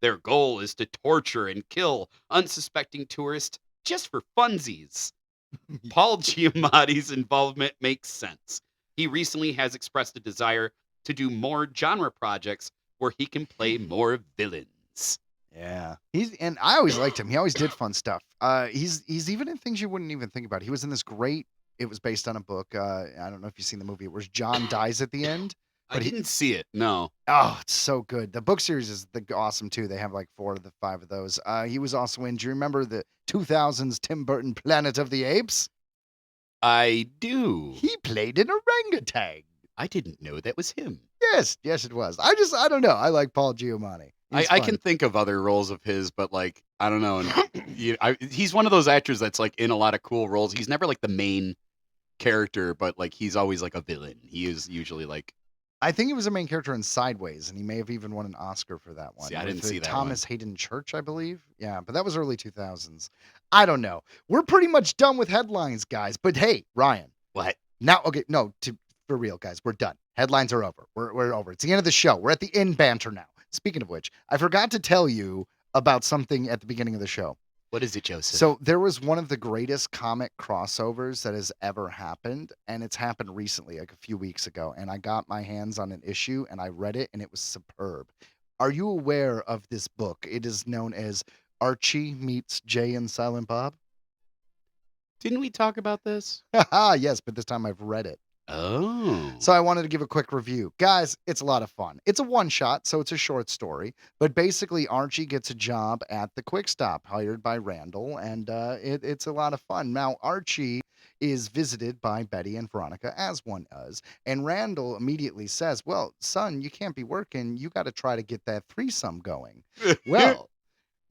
Their goal is to torture and kill unsuspecting tourists just for funsies. Paul Giamatti's involvement makes sense. He recently has expressed a desire to do more genre projects where he can play more villains. Yeah, and I always liked him. He always did fun stuff. He's even in things you wouldn't even think about. He was in this great. It was based on a book. I don't know if you've seen the movie. It was John dies at the end. I didn't see it. No. Oh, it's so good. The book series is awesome too. They have like 4 of the 5 of those. He was also in. Do you remember the 2000s Tim Burton Planet of the Apes? I do. He played an orangutan. I didn't know that was him. Yes, it was. I don't know. I like Paul Giamatti. I can think of other roles of his, but like I don't know. And he's one of those actors that's like in a lot of cool roles. He's never like the main character, but like he's always like a villain. He is usually like. I think he was a main character in Sideways, and he may have even won an Oscar for that one. See, I didn't see that Thomas Hayden Church, I believe. Yeah, but that was early 2000s. I don't know. We're pretty much done with headlines, guys. But hey, Ryan. What? Now, okay, no, for real, guys. We're done. Headlines are over. We're over. It's the end of the show. We're at the end banter now. Speaking of which, I forgot to tell you about something at the beginning of the show. What is it, Joseph? So there was one of the greatest comic crossovers that has ever happened, and it's happened recently, like a few weeks ago, and I got my hands on an issue, and I read it, and it was superb. Are you aware of this book? It is known as Archie Meets Jay and Silent Bob. Didn't we talk about this? Yes, but this time I've read it. Oh. So I wanted to give a quick review. Guys, it's a lot of fun. It's a one-shot, so it's a short story. But basically, Archie gets a job at the Quick Stop, hired by Randall, and it's a lot of fun. Now, Archie is visited by Betty and Veronica, as one does. And Randall immediately says, well, son, you can't be working. You got to try to get that threesome going. Well...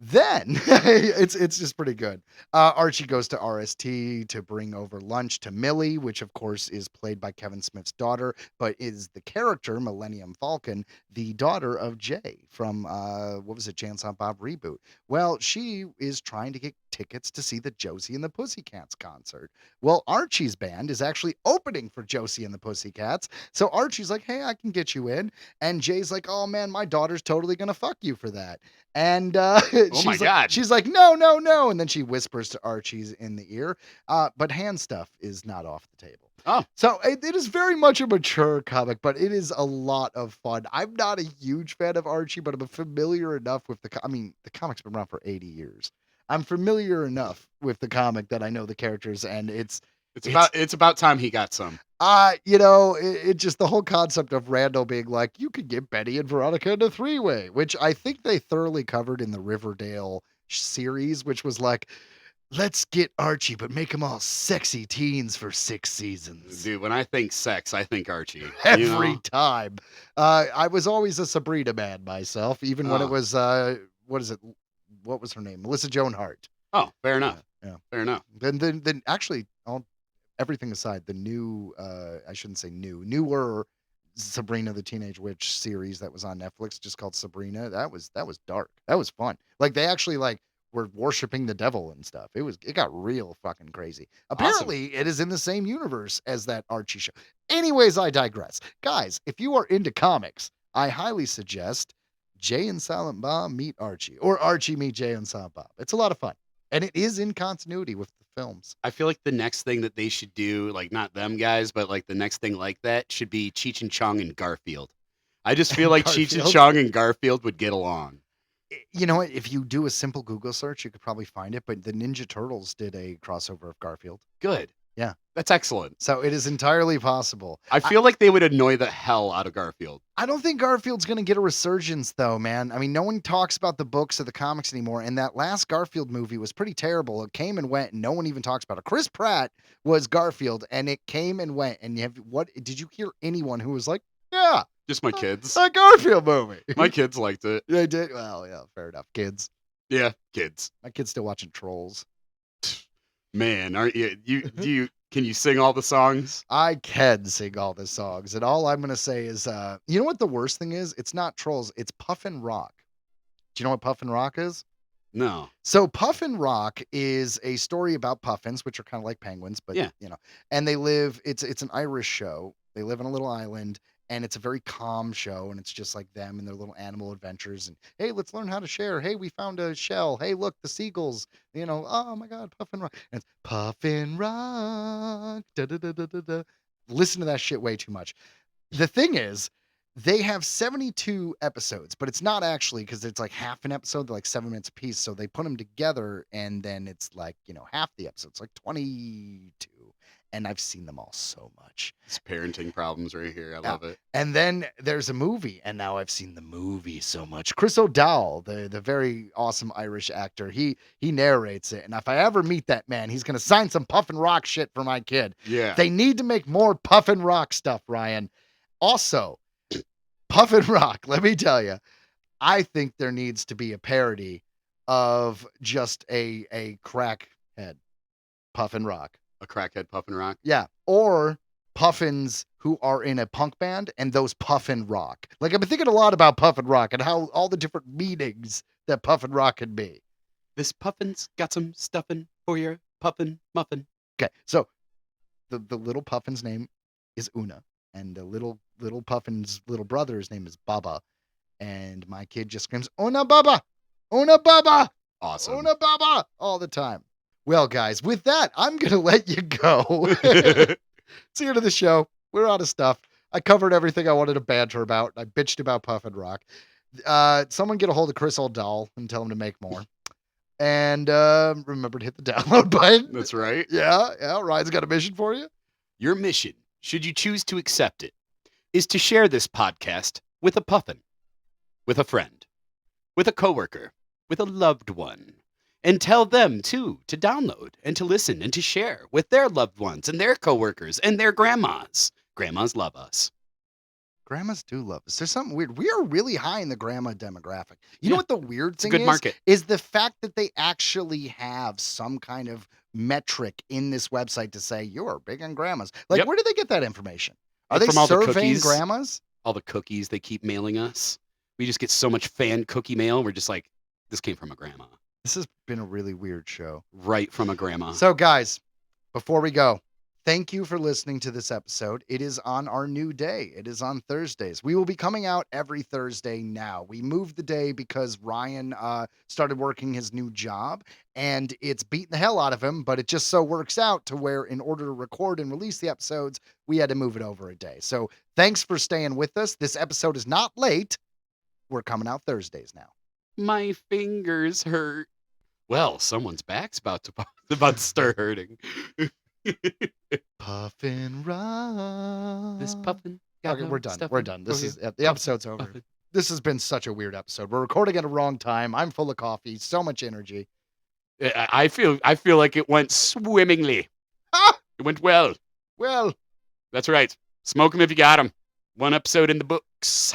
Then it's just pretty good. Archie goes to RST to bring over lunch to Millie, which of course is played by Kevin Smith's daughter, but is the character Millennium Falcon, the daughter of Jay from what was it, Jay and Silent Bob reboot. Well, she is trying to get tickets to see the Josie and the Pussycats concert. Well, Archie's band is actually opening for Josie and the Pussycats, so Archie's like, hey, I can get you in, and Jay's like, oh man, my daughter's totally gonna fuck you for that. And God. She's like, no, no, no. And then she whispers to Archie's in the ear. But hand stuff is not off the table. Oh. So it is very much a mature comic, but it is a lot of fun. I'm not a huge fan of Archie, but I'm familiar enough with the comic's been around for 80 years. I'm familiar enough with the comic that I know the characters, and it's about time he got some. It just the whole concept of Randall being like, you could get Betty and Veronica in a 3-way, which I think they thoroughly covered in the Riverdale series, which was like, let's get Archie, but make them all sexy teens for 6 seasons. Dude, when I think sex, I think Archie. Every time. I was always a Sabrina man myself, even when it was, what was her name? Melissa Joan Hart. Oh, fair enough. Yeah. Fair enough. Then actually, everything aside, the new, I shouldn't say newer Sabrina the Teenage Witch series that was on Netflix, just called Sabrina. That was dark. That was fun. Like they actually were worshiping the devil and stuff. It got real fucking crazy. Apparently, It is in the same universe as that Archie show. Anyways, I digress. Guys, if you are into comics, I highly suggest Jay and Silent Bob meet Archie, or Archie meet Jay and Silent Bob. It's a lot of fun. And it is in continuity with the films. I feel like the next thing that they should do, like not them guys, but like the next thing like that should be Cheech and Chong and Garfield. I just feel like Cheech and Chong and Garfield would get along. You know what? If you do a simple Google search, you could probably find it. But the Ninja Turtles did a crossover of Garfield. Good. Yeah. That's excellent. So it is entirely possible. I feel like they would annoy the hell out of Garfield. I don't think Garfield's going to get a resurgence, though, man. I mean, no one talks about the books or the comics anymore. And that last Garfield movie was pretty terrible. It came and went, and no one even talks about it. Chris Pratt was Garfield, and it came and went. And did you hear anyone who was like, yeah, just my kids. A Garfield movie. My kids liked it. They did? Well, yeah, fair enough. Kids. Yeah, kids. My kid's still watching Trolls. Man, aren't you? Can you sing all the songs? I can sing all the songs. And all I'm going to say is, you know what the worst thing is? It's not Trolls. It's Puffin Rock. Do you know what Puffin Rock is? No. So Puffin Rock is a story about puffins, which are kind of like penguins, but, yeah. And they live, it's an Irish show. They live on a little island, and it's a very calm show, and it's just like them and their little animal adventures. And hey, let's learn how to share. Hey, we found a shell. Hey, look, the seagulls. Oh my God, Puff and Rock. And it's Puff and Rock. Da, da, da, da, da, da. Listen to that shit way too much. The thing is, they have 72 episodes, but it's not actually, because it's like half an episode. They're like 7 minutes a piece. So they put them together, and then it's like, half the episode. It's like 22. And I've seen them all so much. It's parenting problems right here. I love it. And then there's a movie, and now I've seen the movie so much. Chris O'Dowd, the very awesome Irish actor, he narrates it. And if I ever meet that man, he's going to sign some Puff and Rock shit for my kid. Yeah. They need to make more Puff and Rock stuff, Ryan. Also, Puff and Rock, let me tell you, I think there needs to be a parody of just a crackhead Puff and Rock. A crackhead Puffin Rock? Yeah. Or puffins who are in a punk band, and those Puffin Rock. Like, I've been thinking a lot about Puffin Rock and how all the different meanings that Puffin Rock can be. This puffin's got some stuffing for your puffin muffin. Okay. So the little puffin's name is Una, and the little puffin's little brother's name is Baba. And my kid just screams, Una Baba! Una Baba! Awesome. Una Baba! All the time. Well, guys, with that, I'm going to let you go. It's the end of the show. We're out of stuff. I covered everything I wanted to banter about. I bitched about Puff and Rock. Someone get a hold of Chris O'Dowd and tell him to make more. And remember to hit the download button. That's right. Yeah. Ryan's got a mission for you. Your mission, should you choose to accept it, is to share this podcast with a puffin, with a friend, with a coworker, with a loved one. And tell them, too, to download and to listen and to share with their loved ones and their coworkers and their grandmas. Grandmas love us. Grandmas do love us. There's something weird. We are really high in the grandma demographic. You know what the weird thing Good is? market. Is the fact that they actually have some kind of metric in this website to say, you're big on grandmas. Like, Yep. where do they get that information? Are they From all the surveying cookies. grandmas? All the cookies they keep mailing us. We just get so much fan cookie mail. We're just like, this came from a grandma. This has been a really weird show. Right from a grandma. So, guys, before we go, thank you for listening to this episode. It is on our new day. It is on Thursdays. We will be coming out every Thursday now. We moved the day because Ryan started working his new job, and it's beating the hell out of him, but it just so works out to where in order to record and release the episodes, we had to move it over a day. So thanks for staying with us. This episode is not late. We're coming out Thursdays now. My fingers hurt. Well, someone's back's about to start hurting. Puffin' Rock. This puffin. got Okay, no we're done. stuffing We're done. This for is your the episode's over. puffin. This has been such a weird episode. We're recording at a wrong time. I'm full of coffee. So much energy. I feel like it went swimmingly. Ah! It went well. Well, That's right. Smoke 'em if you got 'em. One episode in the books.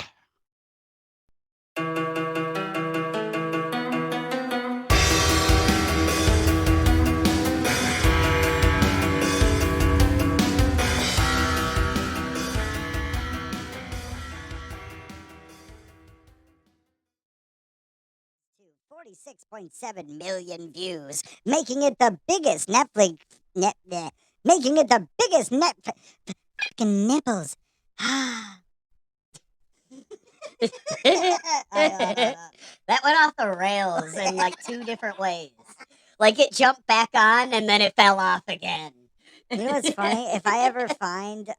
To 46.7 million views, making it the biggest Netflix making it the biggest fucking nipples. That went off the rails in like two different ways. Like it jumped back on and then it fell off again. You know what's funny? If I ever find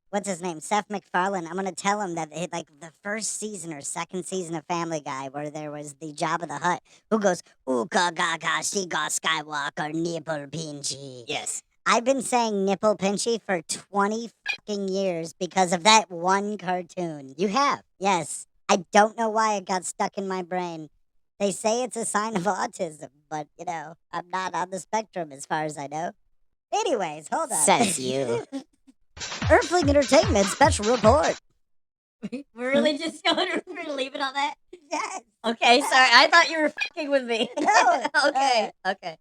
what's his name, Seth MacFarlane, I'm gonna tell him that like the first season or second season of Family Guy, where there was the Jabba the Hutt who goes "Ooka gaga shiga Skywalker nipple pinchy." Yes. I've been saying nipple pinchy for 20 fucking years because of that one cartoon. You have. Yes, I don't know why it got stuck in my brain. They say it's a sign of autism, but I'm not on the spectrum as far as I know. Anyways, hold on. Says you. Earthling Entertainment special report. We're really just going to leave it on that? Yes. Okay, sorry. I thought you were fucking with me. No. Okay.